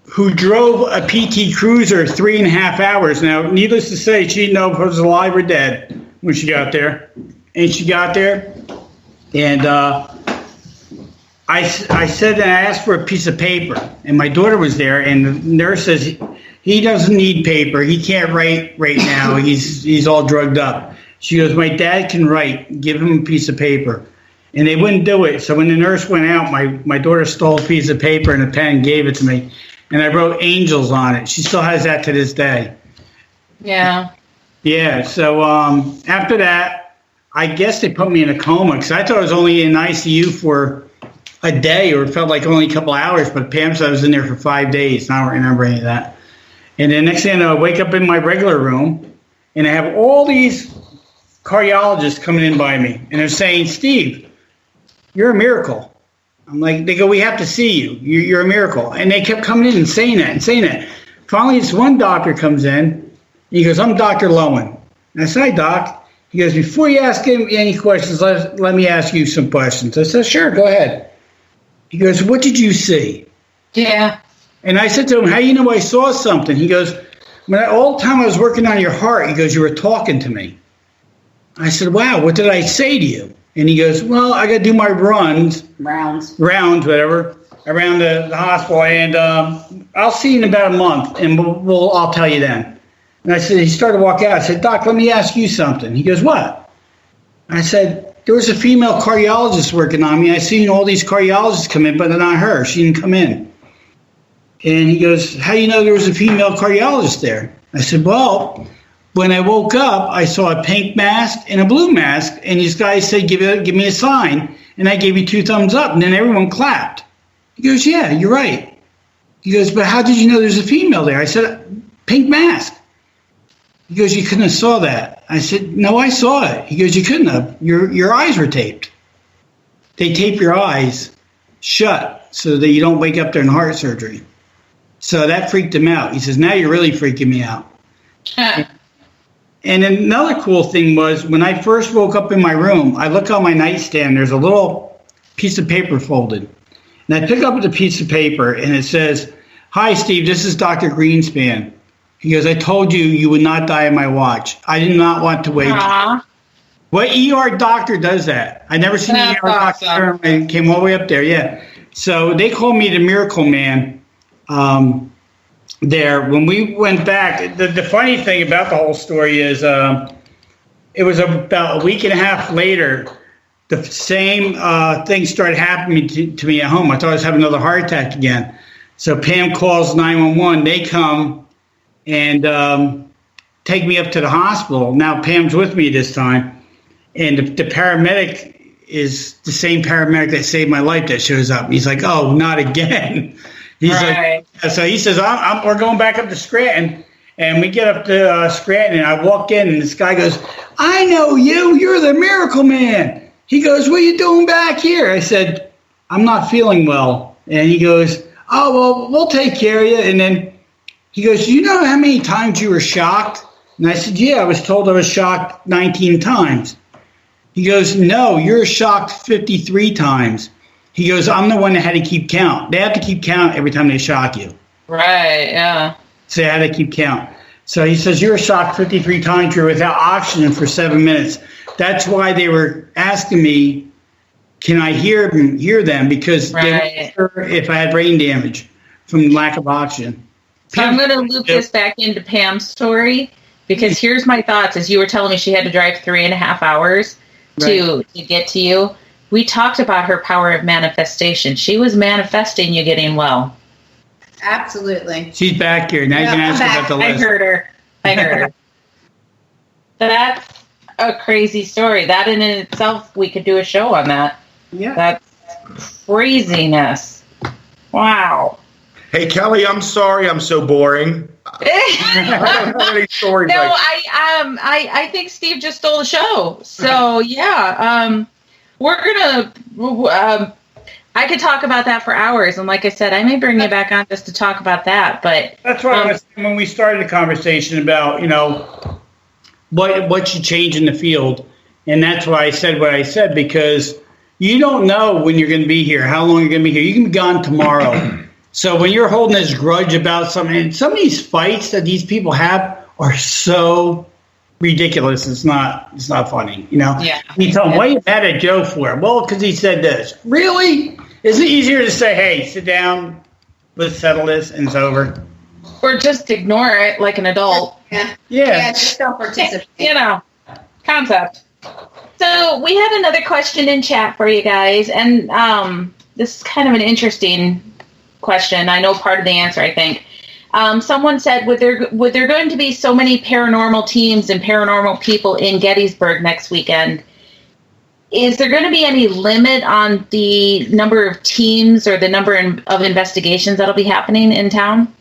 who drove a PT Cruiser 3.5 hours. Now, needless to say, she didn't know if I was alive or dead when she got there. And she got there, and I said that I asked for a piece of paper, and my daughter was there, and the nurse says he doesn't need paper. He can't write right now. He's all drugged up. She goes, my dad can write. Give him a piece of paper. And they wouldn't do it. So when the nurse went out, my daughter stole a piece of paper and a pen and gave it to me. And I wrote angels on it. She still has that to this day. Yeah. Yeah. So after that, I guess they put me in a coma because I thought I was only in ICU for a day, or it felt like only a couple hours. But Pam said I was in there for 5 days. And I don't remember any of that. And then next thing I wake up in my regular room, and I have all these cardiologists coming in by me. And they're saying, Steve, you're a miracle. I'm like, they go, we have to see you. You're a miracle. And they kept coming in and saying that. Finally, this one doctor comes in. He goes, I'm Dr. Lowen. And I said, hi, Doc. He goes, before you ask him any questions, let me ask you some questions. I said, sure, go ahead. He goes, what did you see? Yeah. And I said to him, how do you know I saw something? He goes, all the time I was working on your heart, he goes, you were talking to me. I said, wow, what did I say to you? And he goes, well, I got to do my rounds, whatever, around the hospital, and I'll see you in about a month, and I'll tell you then. And I said, he started to walk out. I said, Doc, let me ask you something. He goes, what? I said, there was a female cardiologist working on me. I seen all these cardiologists come in, but not her. She didn't come in. And he goes, how do you know there was a female cardiologist there? I said, well, when I woke up, I saw a pink mask and a blue mask, and these guys said, give me a sign, and I gave you 2 thumbs up, and then everyone clapped. He goes, yeah, you're right. He goes, but how did you know there's a female there? I said, pink mask. He goes, you couldn't have saw that. I said, no, I saw it. He goes, you couldn't have. Your eyes were taped. They tape your eyes shut so that you don't wake up during heart surgery. So that freaked him out. He says, now you're really freaking me out. And another cool thing was when I first woke up in my room, I look on my nightstand, there's a little piece of paper folded. And I pick up the piece of paper and it says, hi, Steve, this is Dr. Greenspan. He goes, I told you would not die in my watch. I did not want to wait. Aww. What ER doctor does that? I never seen an ER doctor. I came all the way up there, yeah. So they called me the Miracle Man. There, when we went back, the funny thing about the whole story is it was about a week and a half later, the same thing started happening to me at home. I thought I was having another heart attack again. So Pam calls 911. They come and take me up to the hospital. Now Pam's with me this time, and the paramedic is the same paramedic that saved my life that shows up. He's like, oh, not again. He's right. Like, so he says, we're going back up to Scranton. And we get up to Scranton, and I walk in, and this guy goes, I know you. You're the Miracle Man. He goes, what are you doing back here? I said, I'm not feeling well. And he goes, oh, well, we'll take care of you. And then he goes, you know how many times you were shocked? And I said, yeah, I was told I was shocked 19 times. He goes, no, you're shocked 53 times. He goes, I'm the one that had to keep count. They have to keep count every time they shock you. Right, yeah. So they had to keep count. So he says, you were shocked 53 times. You're without oxygen for 7 minutes. That's why they were asking me, can I hear them? Because they weren't sure if I had brain damage from lack of oxygen. So I'm going to loop this back into Pam's story, because here's my thoughts. As you were telling me she had to drive 3.5 hours to get to you. We talked about her power of manifestation. She was manifesting you getting well. Absolutely. She's back here. Now you can ask her about the list. I heard her. That's a crazy story. That in itself, we could do a show on that. Yeah. That's craziness. Wow. Hey, Kelly, I'm sorry I'm so boring. I don't have any stories. No, I think Steve just stole the show. So, yeah. We're going to I could talk about that for hours, and like I said, I may bring you back on just to talk about that. But that's why I was saying when we started the conversation about what should change in the field, and that's why I said what I said, because you don't know when you're going to be here, how long you're going to be here. You can be gone tomorrow. So when you're holding this grudge about something, and some of these fights that these people have are so ridiculous. It's not funny, Yeah. You tell them, what are you mad at Joe for? Well, because he said this. Really? Isn't it easier to say, hey, sit down, let's settle this, and it's over? Or just ignore it like an adult. Yeah, just don't participate. Concept. So we had another question in chat for you guys, and this is kind of an interesting question. I know part of the answer, I think. Someone said, would there going to be so many paranormal teams and paranormal people in Gettysburg next weekend? Is there going to be any limit on the number of teams or the number of investigations that'll be happening in town?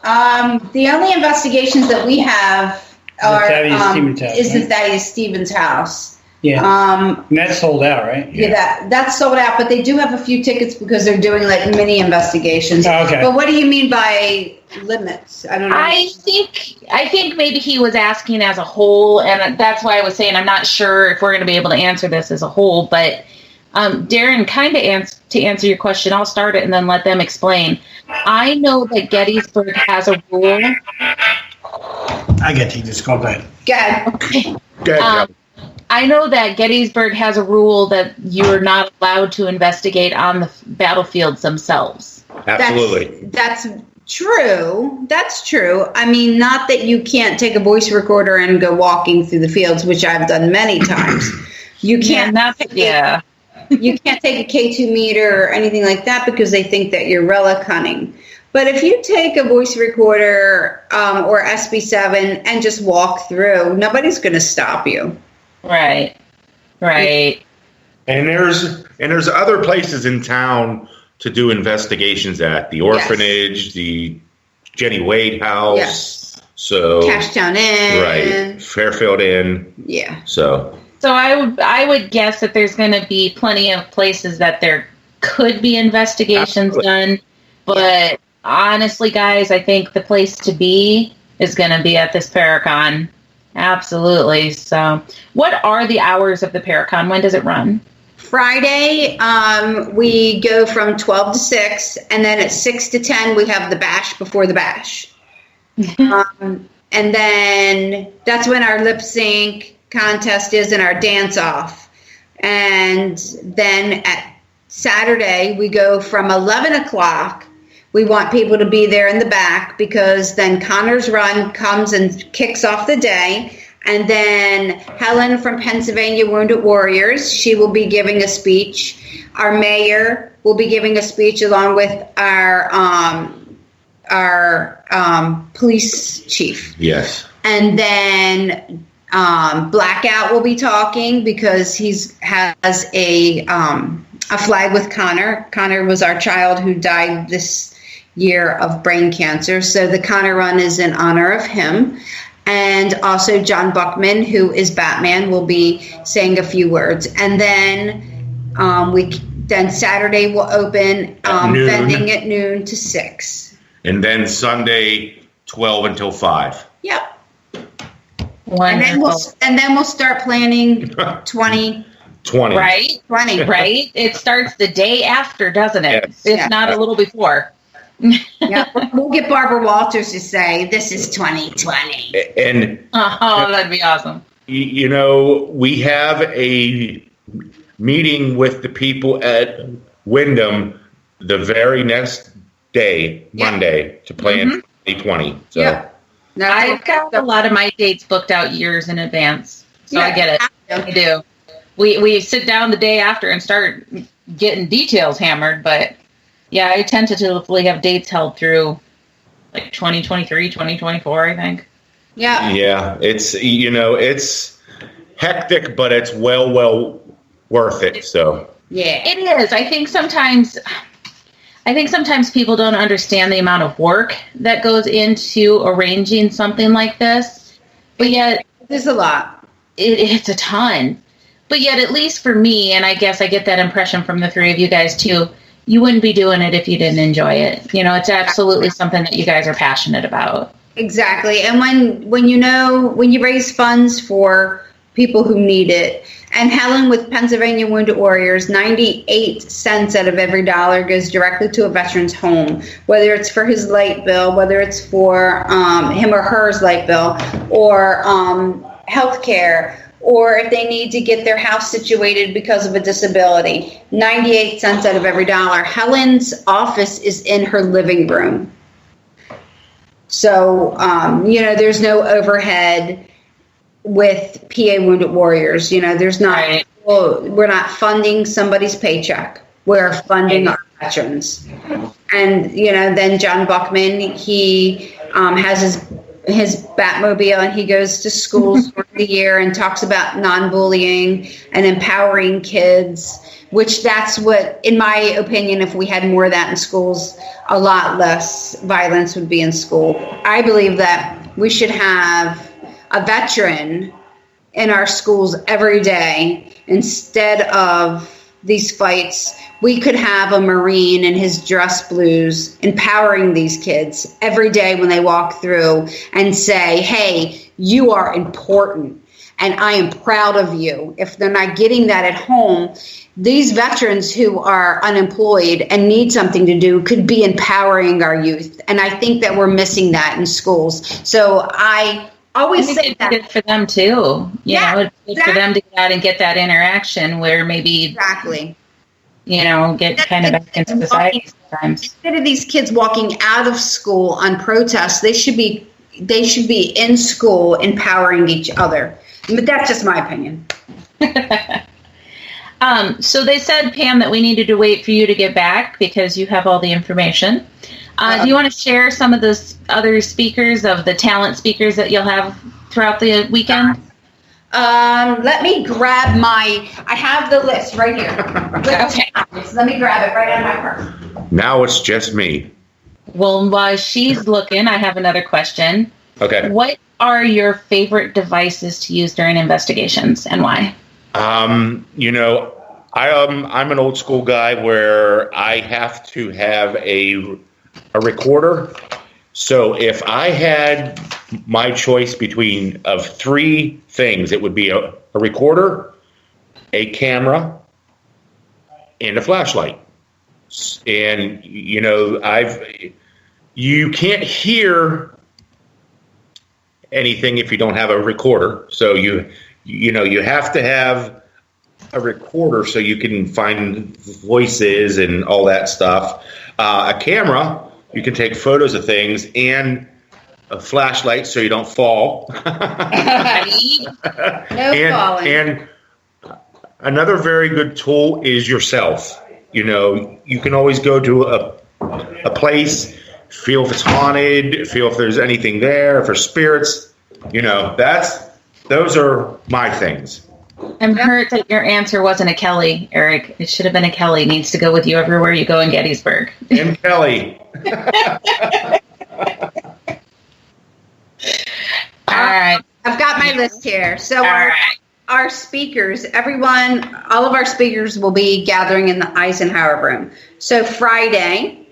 The only investigations that we have is the Thaddeus Stevens house. Yeah. And that's sold out, right? Yeah, that's sold out, but they do have a few tickets because they're doing like mini investigations. Oh, okay. But what do you mean by limits? I don't know. I think maybe he was asking as a whole, and that's why I was saying I'm not sure if we're going to be able to answer this as a whole. But Darren, kind of to answer your question, I'll start it and then let them explain. I know that Gettysburg has a rule. I get you. Just call that. Go ahead. Okay. Go ahead. I know that Gettysburg has a rule that you're not allowed to investigate on the battlefields themselves. Absolutely. That's true. That's true. I mean, not that you can't take a voice recorder and go walking through the fields, which I've done many times. You can't. You can't take a K2 meter or anything like that because they think that you're relic hunting. But if you take a voice recorder or SB7 and just walk through, nobody's going to stop you. Right. And there's other places in town to do investigations at. The orphanage, the Jenny Wade house. Yes. So Cashtown Inn. Right. Fairfield Inn. Yeah. So I would guess that there's going to be plenty of places that there could be investigations done. But honestly, guys, I think the place to be is going to be at this Paracon. Absolutely. So what are the hours of the Paracon? When does it run? Friday, we go from 12 to 6, and then at 6 to 10, we have the bash before the bash. And then that's when our lip sync contest is and our dance off. And then at Saturday, we go from 11 o'clock. We want people to be there in the back because then Connor's Run comes and kicks off the day. And then Helen from Pennsylvania Wounded Warriors, she will be giving a speech. Our mayor will be giving a speech along with our police chief. yes. And then Blackout will be talking because he has a flag with Connor. Connor was our child who died this year of brain cancer. So the Connor Run is in honor of him. And also John Buckman, who is Batman, will be saying a few words. And then then Saturday will open vending at noon to 6. And then Sunday 12 until 5. Yep. Wonderful. And then we'll start planning 20. 20. Right? 20. Right? It starts the day after, doesn't it? Yes. If not a little before. Yeah, we'll get Barbara Walters to say, this is 2020. And that'd be awesome. We have a meeting with the people at Wyndham the very next day, Monday, to plan 2020. So I've got a lot of my dates booked out years in advance. So I get it. I do. We sit down the day after and start getting details hammered, but yeah, I tentatively have dates held through like 2023, 2024, I think. Yeah. Yeah, it's it's hectic, but it's well worth it. So yeah, it is. I think sometimes people don't understand the amount of work that goes into arranging something like this, but yet there's a lot. It's a ton. But yet, at least for me, and I guess I get that impression from the three of you guys too, you wouldn't be doing it if you didn't enjoy it. You know, it's absolutely something that you guys are passionate about. Exactly. And when you raise funds for people who need it, and Helen with Pennsylvania Wounded Warriors, 98 cents out of every dollar goes directly to a veteran's home, whether it's for his light bill, whether it's for him or hers light bill, or health care, or if they need to get their house situated because of a disability. 98 cents out of every dollar. Helen's office is in her living room. So, there's no overhead with PA Wounded Warriors. There's not, right. We're not funding somebody's paycheck. We're funding our veterans. And, then John Buckman, he has his Batmobile, and he goes to schools during the year and talks about non-bullying and empowering kids, which that's what, in my opinion, if we had more of that in schools, a lot less violence would be in school. I believe that we should have a veteran in our schools every day. Instead of these fights, we could have a Marine in his dress blues empowering these kids every day when they walk through and say, hey, you are important and I am proud of you. If they're not getting that at home, these veterans who are unemployed and need something to do could be empowering our youth. And I think that we're missing that in schools. So I always say that. It's good for them too. It's good for them to get out and get that interaction where maybe exactly. Get kind of back into society sometimes. Instead of these kids walking out of school on protests, they should be in school empowering each other. But that's just my opinion. So they said, Pam, that we needed to wait for you to get back because you have all the information. Do you want to share some of the other speakers, of the talent speakers that you'll have throughout the weekend? Let me grab I have the list right here. Okay. So let me grab it right out of my purse. Now it's just me. Well, while she's looking, I have another question. Okay. What are your favorite devices to use during investigations and why? I'm an old school guy where I have to have a recorder. So if I had my choice of three things, it would be a recorder, a camera, and a flashlight. And you can't hear anything if you don't have a recorder. So you have to have a recorder so you can find voices and all that stuff. A camera, you can take photos of things, and a flashlight so you don't fall. Falling. And another very good tool is yourself. You can always go to a place, feel if it's haunted, feel if there's anything there, if there's spirits. Those are my things. I'm hurt that your answer wasn't a Kelly, Eric. It should have been a Kelly. Needs to go with you everywhere you go in Gettysburg. And Kelly. All right. I've got my list here. So our speakers, all of our speakers will be gathering in the Eisenhower room. So Friday,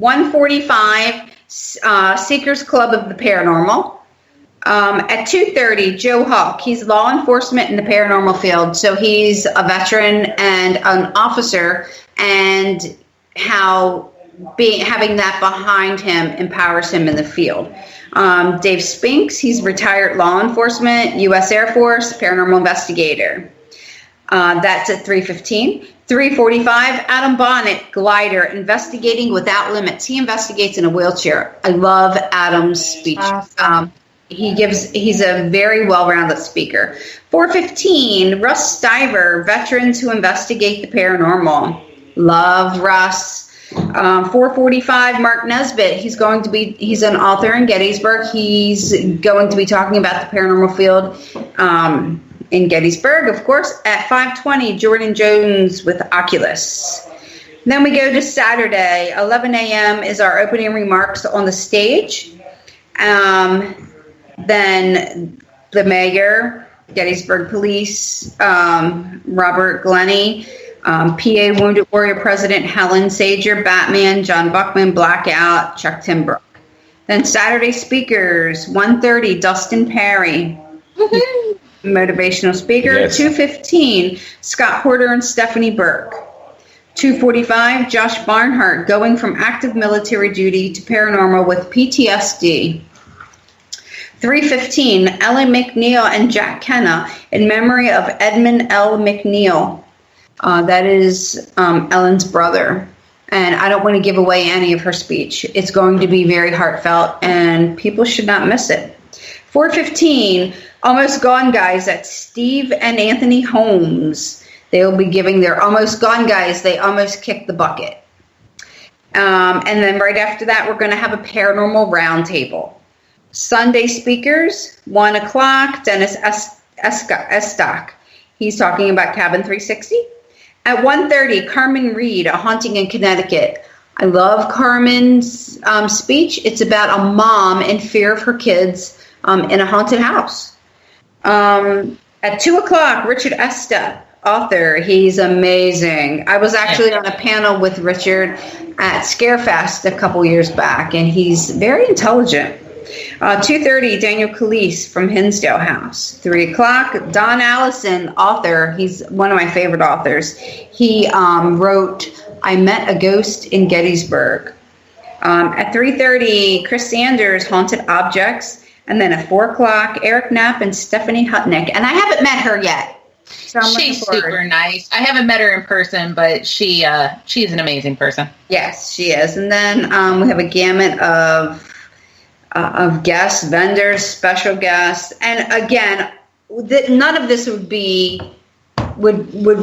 1:45, Seekers Club of the Paranormal. At 2:30, Joe Hawk. He's law enforcement in the paranormal field. So he's a veteran and an officer, and having that behind him empowers him in the field. Dave Spinks, he's retired law enforcement, U.S. Air Force, paranormal investigator. That's at 3:15. 3:45, Adam Bonnet, glider, investigating without limits. He investigates in a wheelchair. I love Adam's speech. Awesome. He's a very well-rounded speaker. 4:15, Russ Stiver, veterans who investigate the paranormal. Love Russ. 4:45, Mark Nesbitt. He's an author in Gettysburg. He's going to be talking about the paranormal field in Gettysburg, of course. At 5:20, Jordan Jones with Oculus. Then we go to Saturday. 11 a.m. is our opening remarks on the stage. Then the mayor, Gettysburg Police, Robert Glennie, PA Wounded Warrior President Helen Sager, Batman, John Buckman, Blackout, Chuck Timbrook. Then Saturday speakers, 1:30, Dustin Perry, motivational speaker. Yes. 2:15, Scott Porter and Stephanie Burke. 2:45, Josh Barnhart, going from active military duty to paranormal with PTSD. 3:15, Ellen McNeil and Jack Kenna in memory of Edmund L. McNeil. That is Ellen's brother. And I don't want to give away any of her speech. It's going to be very heartfelt, and people should not miss it. 4:15, Almost Gone Guys at Steve and Anthony Holmes. They will be giving their Almost Gone Guys, they almost kicked the bucket. And then right after that, we're going to have a paranormal roundtable. Sunday speakers, 1 o'clock, Dennis Estock. He's talking about Cabin 360. At 1:30, Carmen Reed, A Haunting in Connecticut. I love Carmen's speech. It's about a mom in fear of her kids in a haunted house. At 2 o'clock, Richard Estep, author. He's amazing. I was actually on a panel with Richard at Scarefest a couple years back, and he's very intelligent. 2:30, Daniel Calise from Hinsdale House. 3 o'clock, Don Allison, author. He's one of my favorite authors. He wrote I Met a Ghost in Gettysburg. At 3:30, Chris Sanders, Haunted Objects. And then at 4 o'clock, Eric Knapp and Stephanie Hutnick. And I haven't met her yet. So she's super nice. I haven't met her in person, but she's an amazing person. Yes, she is. And then we have a gamut of guests, vendors, special guests, and again, none of this would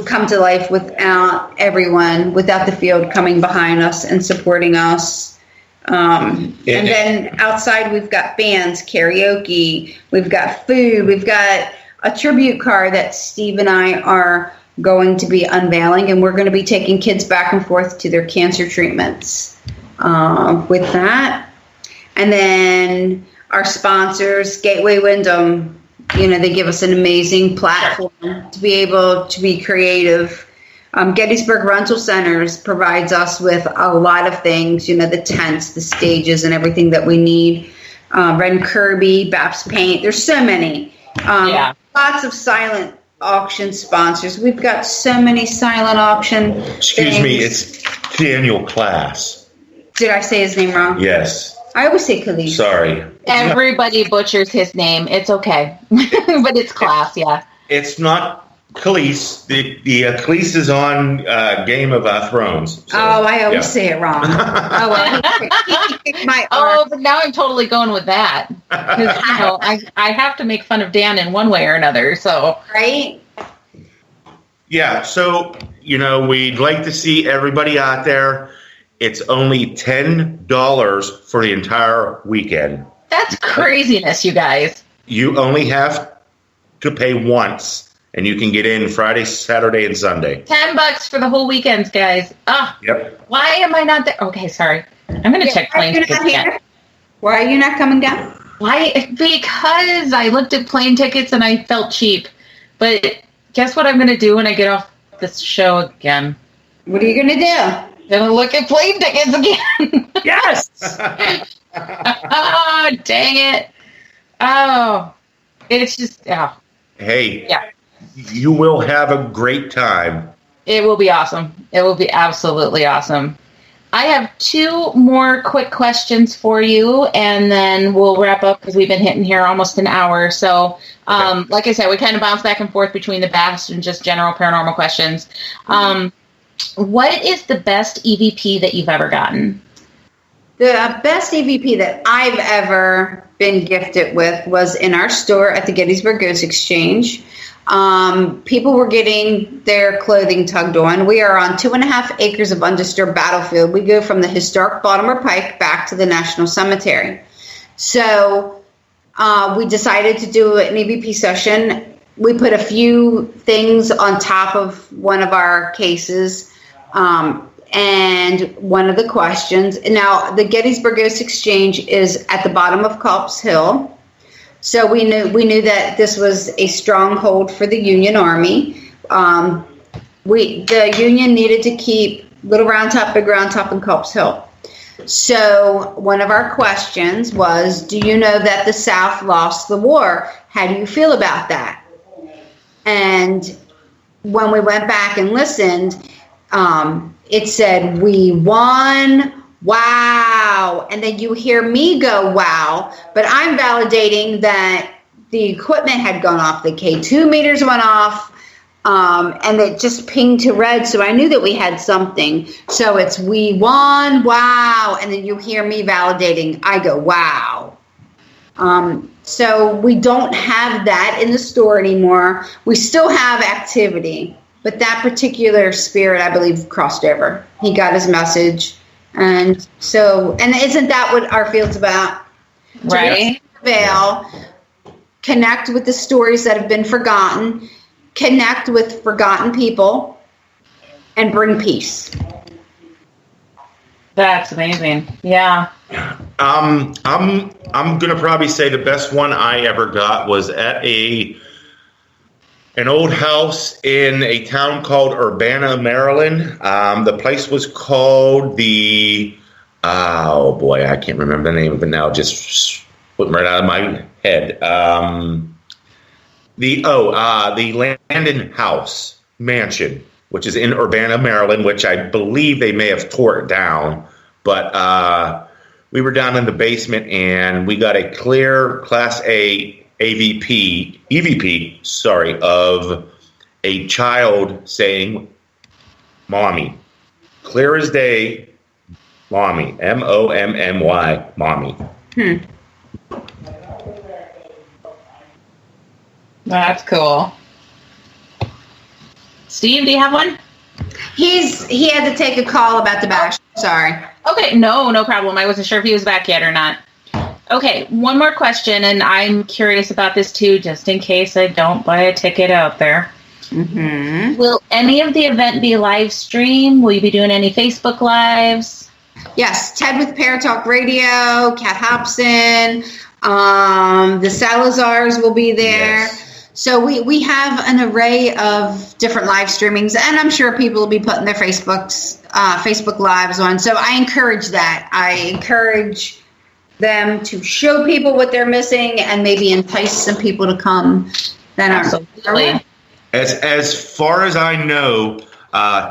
come to life without everyone, without the field coming behind us and supporting us. And then outside, we've got bands, karaoke, we've got food, we've got a tribute card that Steve and I are going to be unveiling, and we're going to be taking kids back and forth to their cancer treatments with that. And then our sponsors, Gateway Wyndham, they give us an amazing platform to be able to be creative. Gettysburg Rental Centers provides us with a lot of things, the tents, the stages, and everything that we need. Ren Kirby, Baps Paint, there's so many. Lots of silent auction sponsors. We've got so many silent auction Excuse me, it's Daniel Class. Did I say his name wrong? Yes. I always say Khalees. Sorry. Everybody butchers his name. It's okay. But it's Class, yeah. It's not Khalees. The Khalees is on Game of Thrones. So, I always say it wrong. But now I'm totally going with that. Because, I have to make fun of Dan in one way or another, so. Right? Yeah, so, we'd like to see everybody out there. It's only $10 for the entire weekend. That's craziness, you guys. You only have to pay once. And you can get in Friday, Saturday, and Sunday. $10 for the whole weekend, guys. Yep. Why am I not there? Okay, sorry. I'm going to check plane tickets again. Why are you not coming down? Why? Because I looked at plane tickets and I felt cheap. But guess what I'm going to do when I get off this show again? What are you going to do? Going to look at plane tickets again. Yes! Oh, dang it. Oh, it's just, Hey. Yeah. You will have a great time. It will be awesome. It will be absolutely awesome. I have 2 more quick questions for you, and then we'll wrap up because we've been hitting here almost an hour. So, like I said, we kind of bounce back and forth between the past and just general paranormal questions. What is the best EVP that you've ever gotten? The best EVP that I've ever been gifted with was in our store at the Gettysburg Ghost Exchange. People were getting their clothing tugged on. We are on 2.5 acres of undisturbed battlefield. We go from the historic Baltimore Pike back to the National Cemetery. So we decided to do an EVP session. We put a few things on top of one of our cases and one of the questions. Now, the Gettysburg Ghost Exchange is at the bottom of Culp's Hill. So we knew that this was a stronghold for the Union Army. The Union needed to keep Little Round Top, Big Round Top, and Culp's Hill. So one of our questions was, do you know that the South lost the war? How do you feel about that? And when we went back and listened, it said, we won, wow. And then you hear me go, wow. But I'm validating that the equipment had gone off. The K2 meters went off. And it just pinged to red, so I knew that we had something. So it's we won, wow, and then you hear me validating. I go, wow. So we don't have that in the store anymore. We still have activity, but that particular spirit, I believe, crossed over. He got his message, and isn't that what our field's about? Right. To veil, connect with the stories that have been forgotten. Connect with forgotten people and bring peace. That's amazing. Yeah. I'm gonna probably say the best one I ever got was at an old house in a town called Urbana, Maryland. The place was called I can't remember the name of it now. Just put right out of my head. The Landon House Mansion, which is in Urbana, Maryland, which I believe they may have tore it down. But we were down in the basement, and we got a clear Class A EVP, of a child saying, "Mommy," clear as day, "Mommy," MOMMY, mommy. That's cool. Steve, do you have one? He had to take a call about the bash. Sorry. Okay, no problem. I wasn't sure if he was back yet or not. Okay, one more question, and I'm curious about this too, just in case I don't buy a ticket out there. Mm-hmm. Will any of the event be live streamed? Will you be doing any Facebook Lives? Yes, Ted with Paratalk Radio, Kat Hobson, the Salazars will be there. Yes. So we have an array of different live streamings, and I'm sure people will be putting their Facebook Lives on. So I encourage that. I encourage them to show people what they're missing and maybe entice some people to come that Absolutely. As far as I know,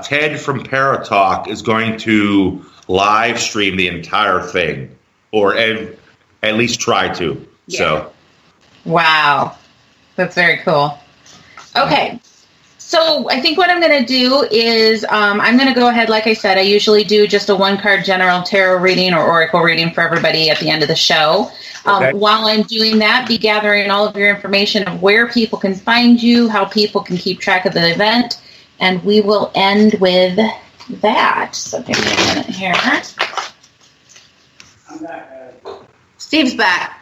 Ted from Paratalk is going to live stream the entire thing, or at least try to. Yeah. So, wow. That's very cool. Okay. So I think what I'm going to do is I'm going to go ahead, like I said, I usually do just a one-card general tarot reading or oracle reading for everybody at the end of the show. Okay. While I'm doing that, be gathering all of your information of where people can find you, how people can keep track of the event, and we will end with that. So give me a minute here. Steve's back.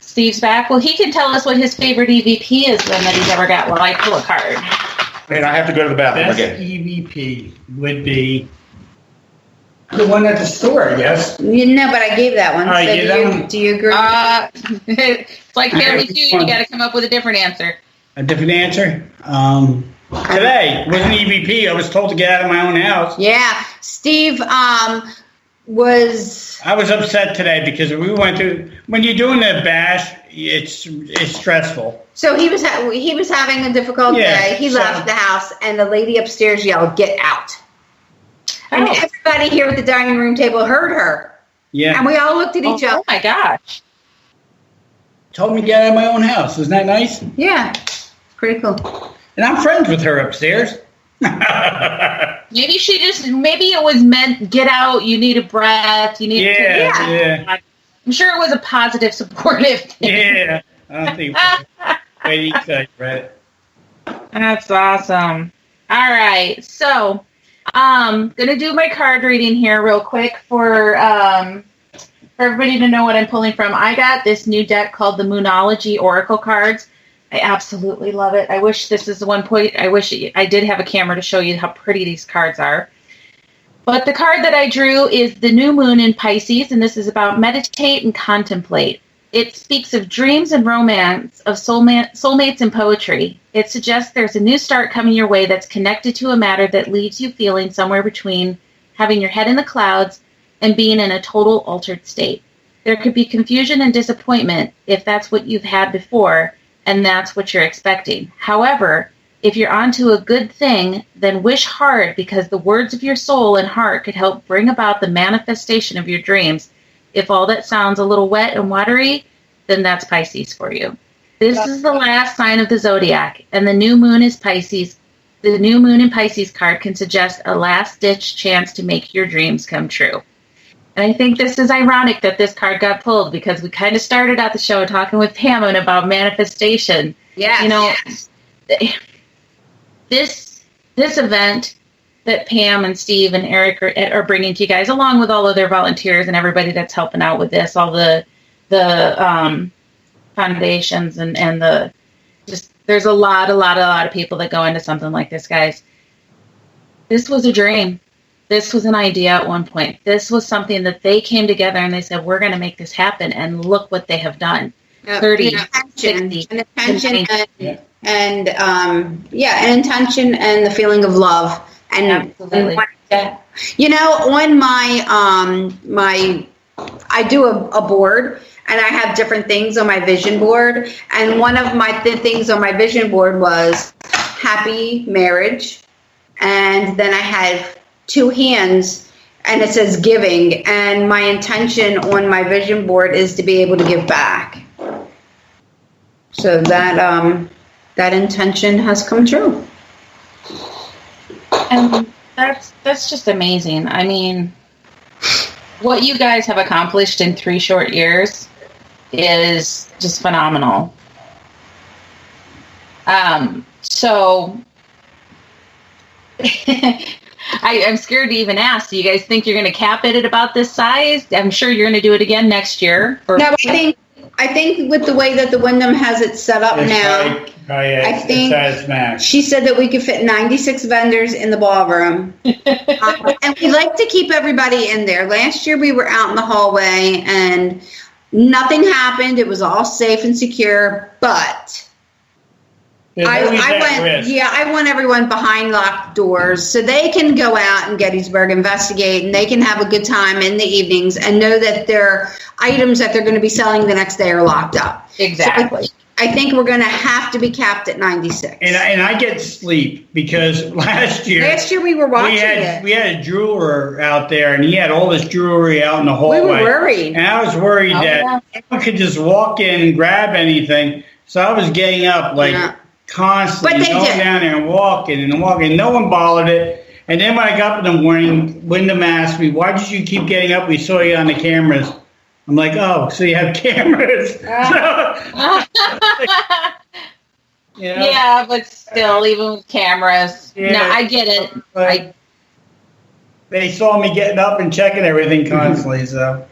Steve's back. Well, he can tell us what his favorite EVP is then that he's ever got while I pull a card. and I have to go to the bathroom Best again. EVP would be the one at the store, I guess. No, but I gave that one. I So gave that one. do you agree? It's like Family Feud. You got to come up with a different answer. A different answer? Today wasn't EVP. I was told to get out of my own house. Yeah, Steve was. I was upset today because we went to, when you're doing the bash, it's stressful. So he was having a difficult Yeah, day. He so- left the house, and the lady upstairs yelled, "Get out!" And Oh. everybody here at the dining room table heard her, Yeah. and we all looked at each Oh other. my gosh. Told me to get out of my own house. Isn't that nice? Yeah, pretty cool. And I'm friends with her upstairs. Maybe it was meant, get out, you need a breath, you need Yeah. I'm sure it was a positive, supportive thing. Yeah. I don't think wait, right? That's awesome. All right. So, gonna do my card reading here real quick for everybody to know what I'm pulling from. I got this new deck called the Moonology Oracle cards. I absolutely love it. I wish this is the one point. I wish I did have a camera to show you how pretty these cards are. But the card that I drew is the new moon in Pisces, and this is about meditate and contemplate. It speaks of dreams and romance, of soulmates and poetry. It suggests there's a new start coming your way that's connected to a matter that leaves you feeling somewhere between having your head in the clouds and being in a total altered state. There could be confusion and disappointment if that's what you've had before and that's what you're expecting. However, if you're onto a good thing, then wish hard, because the words of your soul and heart could help bring about the manifestation of your dreams. If all that sounds a little wet and watery, then that's Pisces for you. This is the last sign of the zodiac, and the new moon is Pisces. The new moon in Pisces card can suggest a last-ditch chance to make your dreams come true. And I think this is ironic that this card got pulled, because we kind of started out the show talking with Pam about manifestation. Yeah. You know, this event that Pam and Steve and Eric are bringing to you guys, along with all of their volunteers and everybody that's helping out with this, all the foundations and the just, there's a lot of people that go into something like this, guys. This was a dream. This was an idea at one point. This was something that they came together and they said, we're going to make this happen. And look what they have done. 30, intention, 60, and intention and the feeling of love. And you know, on my I do a board, and I have different things on my vision board. And one of my things on my vision board was happy marriage. And then I have two hands, and it says giving. And my intention on my vision board is to be able to give back. So that intention has come true. And that's just amazing. I mean, what you guys have accomplished in 3 short years is just phenomenal. So I'm scared to even ask. Do you guys think you're going to cap it at about this size? I'm sure you're going to do it again next year. No, I think with the way that the Wyndham has it set up now, I think she said that we could fit 96 vendors in the ballroom. And we like to keep everybody in there. Last year we were out in the hallway and nothing happened. It was all safe and secure, but I want everyone behind locked doors so they can go out in Gettysburg, investigate, and they can have a good time in the evenings and know that their items that they're going to be selling the next day are locked up. Exactly. So I think we're going to have to be capped at 96. And I get sleep because last year we were watching it. We had a jeweler out there, and he had all this jewelry out in the hallway. We were worried. And I was worried that anyone could just walk in and grab anything. So I was getting up constantly, going down there and walking. No one bothered it. And then when I got up in the morning, Wyndham asked me, why did you keep getting up? We saw you on the cameras. I'm like, oh, so you have cameras. Yeah, but still, even with cameras. Yeah, no, I get it. They saw me getting up and checking everything constantly. So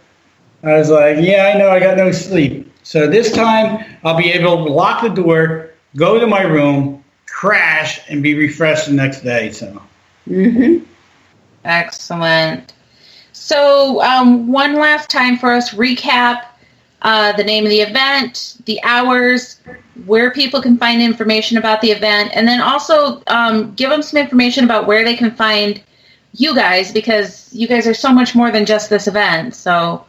I was like, yeah, I know, I got no sleep. So this time I'll be able to lock the door, go to my room, crash, and be refreshed the next day. So. Mm-hmm. Excellent. So one last time for us, recap the name of the event, the hours, where people can find information about the event, and then also give them some information about where they can find you guys, because you guys are so much more than just this event. So,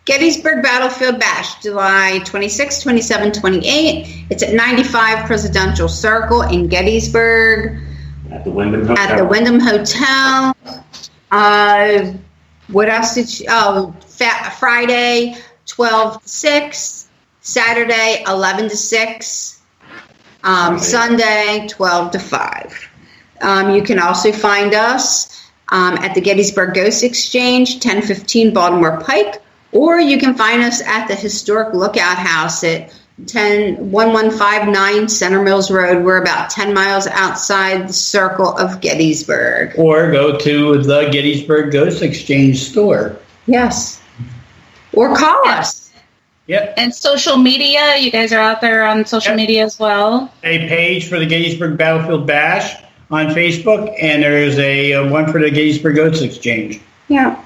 Gettysburg Battlefield Bash, July 26, 27, 28. It's at 95 Presidential Circle in Gettysburg. At the Wyndham Hotel. What else did you... Oh, Friday, 12 to 6. Saturday, 11 to 6. Sunday, 12 to 5. You can also find us at the Gettysburg Ghost Exchange, 1015 Baltimore Pike. Or you can find us at the Historic Lookout House at 1159 Center Mills Road. We're about 10 miles outside the circle of Gettysburg. Or go to the Gettysburg Ghost Exchange store. Yes. Or call us. Yep. And social media, you guys are out there on social media as well? A page for the Gettysburg Battlefield Bash on Facebook, and there's a one for the Gettysburg Ghost Exchange. Yeah.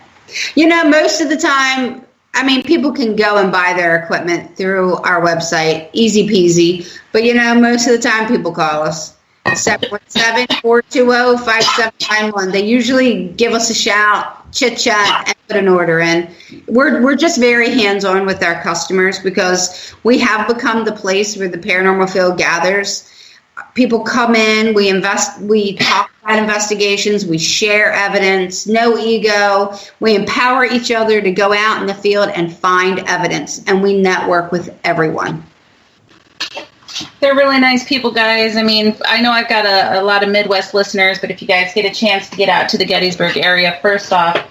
Most of the time, people can go and buy their equipment through our website, easy peasy. But, most of the time people call us. 717-420-5791. They usually give us a shout, chit-chat, and put an order in. We're just very hands-on with our customers because we have become the place where the paranormal field gathers. People come in, we talk about investigations, we share evidence, no ego. We empower each other to go out in the field and find evidence, and we network with everyone. They're really nice people, guys. I know I've got a lot of Midwest listeners, but if you guys get a chance to get out to the Gettysburg area, first off, I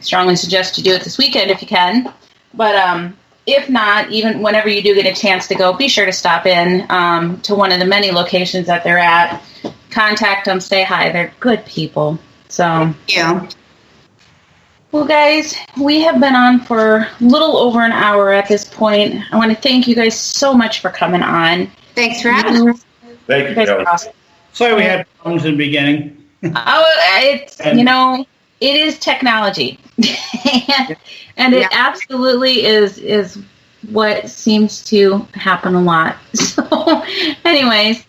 strongly suggest you do it this weekend if you can. But if not, even whenever you do get a chance to go, be sure to stop in to one of the many locations that they're at. Contact them, say hi. They're good people. So, yeah. Well, guys, we have been on for a little over an hour at this point. I want to thank you guys so much for coming on. Thanks for having us. Thank you, guys are awesome. Sorry we had problems in the beginning. It is technology. And it absolutely is what seems to happen a lot. So, anyways,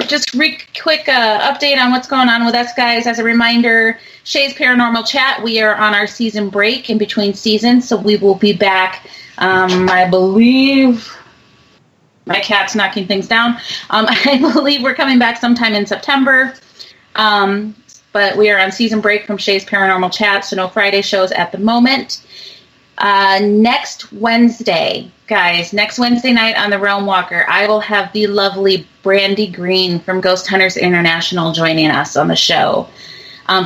just quick update on what's going on with us, guys. As a reminder, Shay's Paranormal Chat, we are on our season break in between seasons, so we will be back, I believe... My cat's knocking things down. I believe we're coming back sometime in September. But we are on season break from Shay's Paranormal Chat, so no Friday shows at the moment. Next Wednesday, guys, next Wednesday night on the Realm Walker, I will have the lovely Brandy Green from Ghost Hunters International joining us on the show.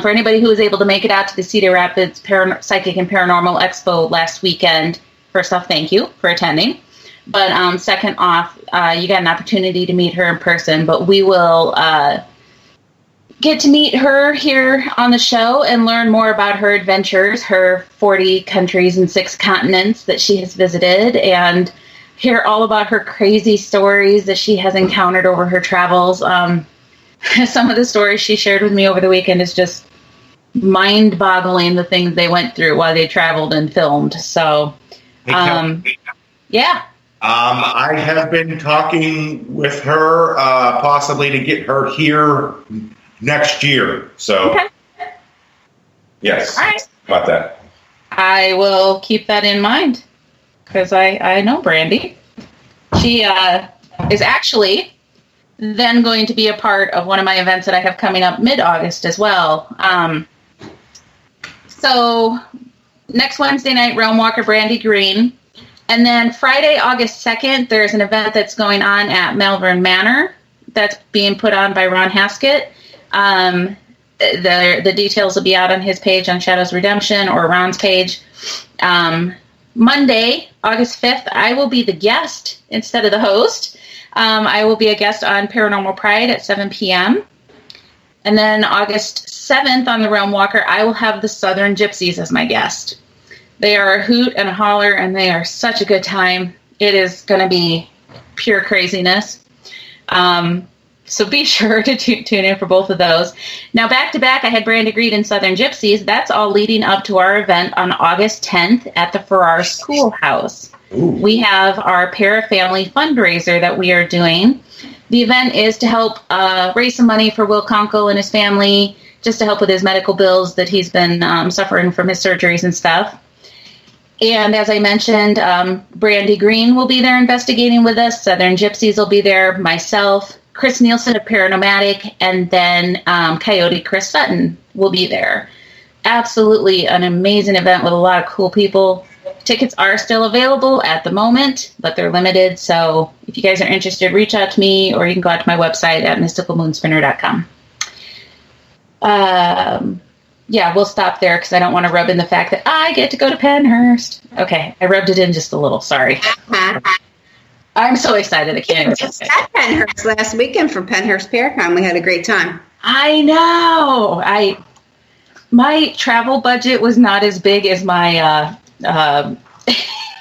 For anybody who was able to make it out to the Cedar Rapids Psychic and Paranormal Expo last weekend, first off, thank you for attending. But second off, you got an opportunity to meet her in person, but we will get to meet her here on the show and learn more about her adventures, her 40 countries and 6 continents that she has visited, and hear all about her crazy stories that she has encountered over her travels. Some of the stories she shared with me over the weekend is just mind-boggling, the things they went through while they traveled and filmed. So, yeah. I have been talking with her, possibly to get her here next year. So, okay. Yes, all right. About that. I will keep that in mind because I know Brandy. She is actually then going to be a part of one of my events that I have coming up mid-August as well. So next Wednesday night, Realm Walker, Brandy Green. And then Friday, August 2nd, there's an event that's going on at Malvern Manor that's being put on by Ron Haskett. The details will be out on his page on Shadows Redemption or Ron's page. Monday, August 5th, I will be the guest instead of the host. I will be a guest on Paranormal Pride at 7 p.m. And then August 7th on the Realm Walker, I will have the Southern Gypsies as my guest. They are a hoot and a holler, and they are such a good time. It is going to be pure craziness. So be sure to tune in for both of those. Now, back-to-back, I had Brandy Green and Southern Gypsies. That's all leading up to our event on August 10th at the Farrar Schoolhouse. Ooh. We have our Para-Family fundraiser that we are doing. The event is to help raise some money for Will Conkle and his family, just to help with his medical bills that he's been suffering from his surgeries and stuff. And as I mentioned, Brandy Green will be there investigating with us. Southern Gypsies will be there. Myself, Chris Nielsen of Paranormatic, and then Coyote Chris Sutton will be there. Absolutely an amazing event with a lot of cool people. Tickets are still available at the moment, but they're limited. So if you guys are interested, reach out to me, or you can go out to my website at mysticalmoonspinner.com. Yeah, we'll stop there because I don't want to rub in the fact that I get to go to Pennhurst. Okay, I rubbed it in just a little. Sorry. I'm so excited. I can't even just at Pennhurst last weekend for Pennhurst Paracon. We had a great time. I know. My travel budget was not as big as my opportunities.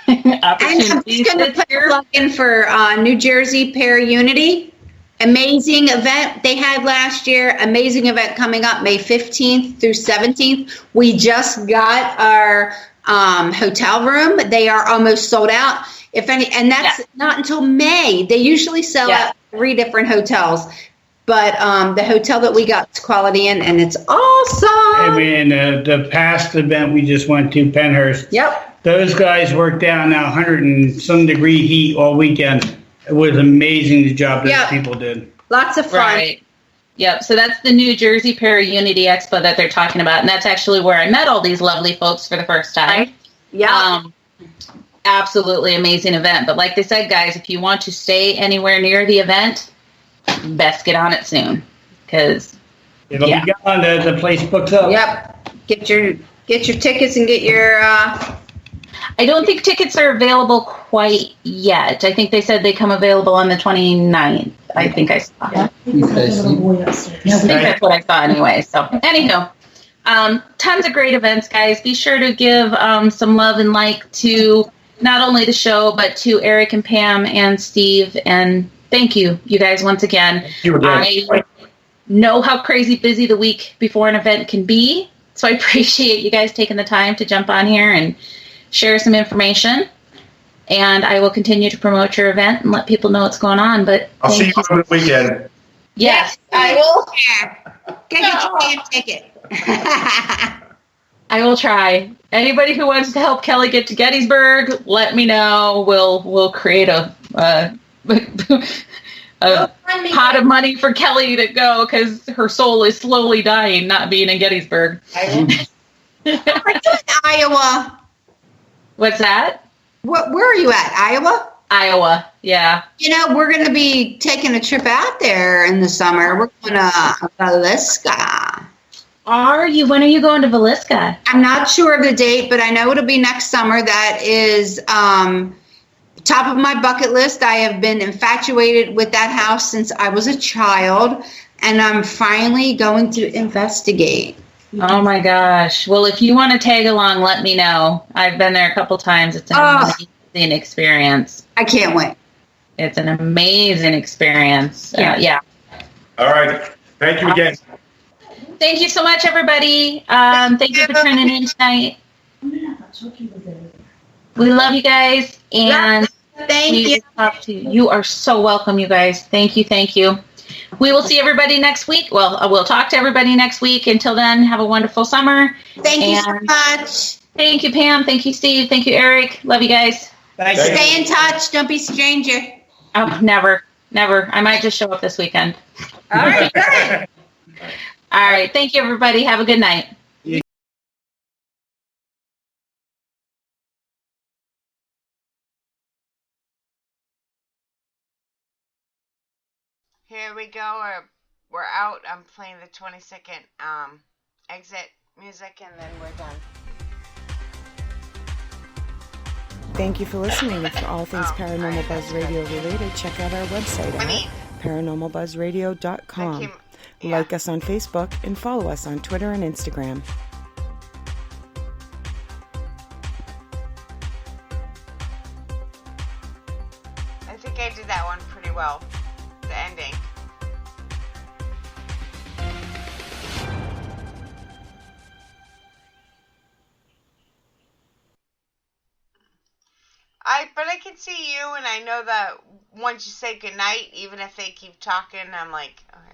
And I'm just going to put a plug in for New Jersey Para Unity. Amazing event they had last year. Amazing event coming up May 15th through 17th. We just got our hotel room. They are almost sold out. And that's not until May. They usually sell out 3 different hotels. But the hotel that we got is Quality Inn, and it's awesome. I mean, the past event we just went to, Penhurst. Yep. Those guys worked down 100 and some degree heat all weekend. It was amazing the job that people did. Lots of fun. Right. Yep. So that's the New Jersey Para Unity Expo that they're talking about. And that's actually where I met all these lovely folks for the first time. Right. Yeah. Absolutely amazing event. But like they said, guys, if you want to stay anywhere near the event, best get on it soon. Because it'll be gone. The place books up. Yep. Get your tickets and get your... I don't think tickets are available quite yet. I think they said they come available on the 29th. I think I saw. I think that's what I saw anyway. So, anywho, tons of great events, guys. Be sure to give some love and like to not only the show, but to Eric and Pam and Steve. And thank you guys, once again. I know how crazy busy the week before an event can be. So I appreciate you guys taking the time to jump on here and share some information, and I will continue to promote your event and let people know what's going on. But I'll see you on the weekend. Yes, I will. Get your damn ticket. I will try. Anybody who wants to help Kelly get to Gettysburg, let me know. We'll create a pot of money for Kelly to go because her soul is slowly dying not being in Gettysburg. Are you in Iowa? What's that? Where are you at? Iowa? Iowa, yeah. You know, we're going to be taking a trip out there in the summer. We're going to Villisca. Are you? When are you going to Villisca? I'm not sure of the date, but I know it'll be next summer. That is top of my bucket list. I have been infatuated with that house since I was a child, and I'm finally going to investigate. Oh my gosh. Well, if you want to tag along, let me know. I've been there a couple times. It's an amazing experience. I can't wait. It's an amazing experience. Yeah. All right. Thank you again. Thank you so much, everybody. Thank you for tuning in tonight. We love you guys. And thank you. Talk to you. You are so welcome, you guys. Thank you. We will see everybody next week. Well, we'll talk to everybody next week. Until then, have a wonderful summer. Thank you so much. Thank you, Pam. Thank you, Steve. Thank you, Eric. Love you guys. Thanks. Stay in touch. Don't be a stranger. Oh, never. I might just show up this weekend. All right, good. All right. Thank you, everybody. Have a good night. Here we go. We're out. I'm playing the 20-second exit music, and then we're done. Thank you for listening. And for all things Paranormal Buzz Radio related, check out our website at paranormalbuzzradio.com. Like us on Facebook and follow us on Twitter and Instagram. I think I did that one pretty well. The ending. But I can see you, and I know that once you say goodnight, even if they keep talking, I'm like, okay.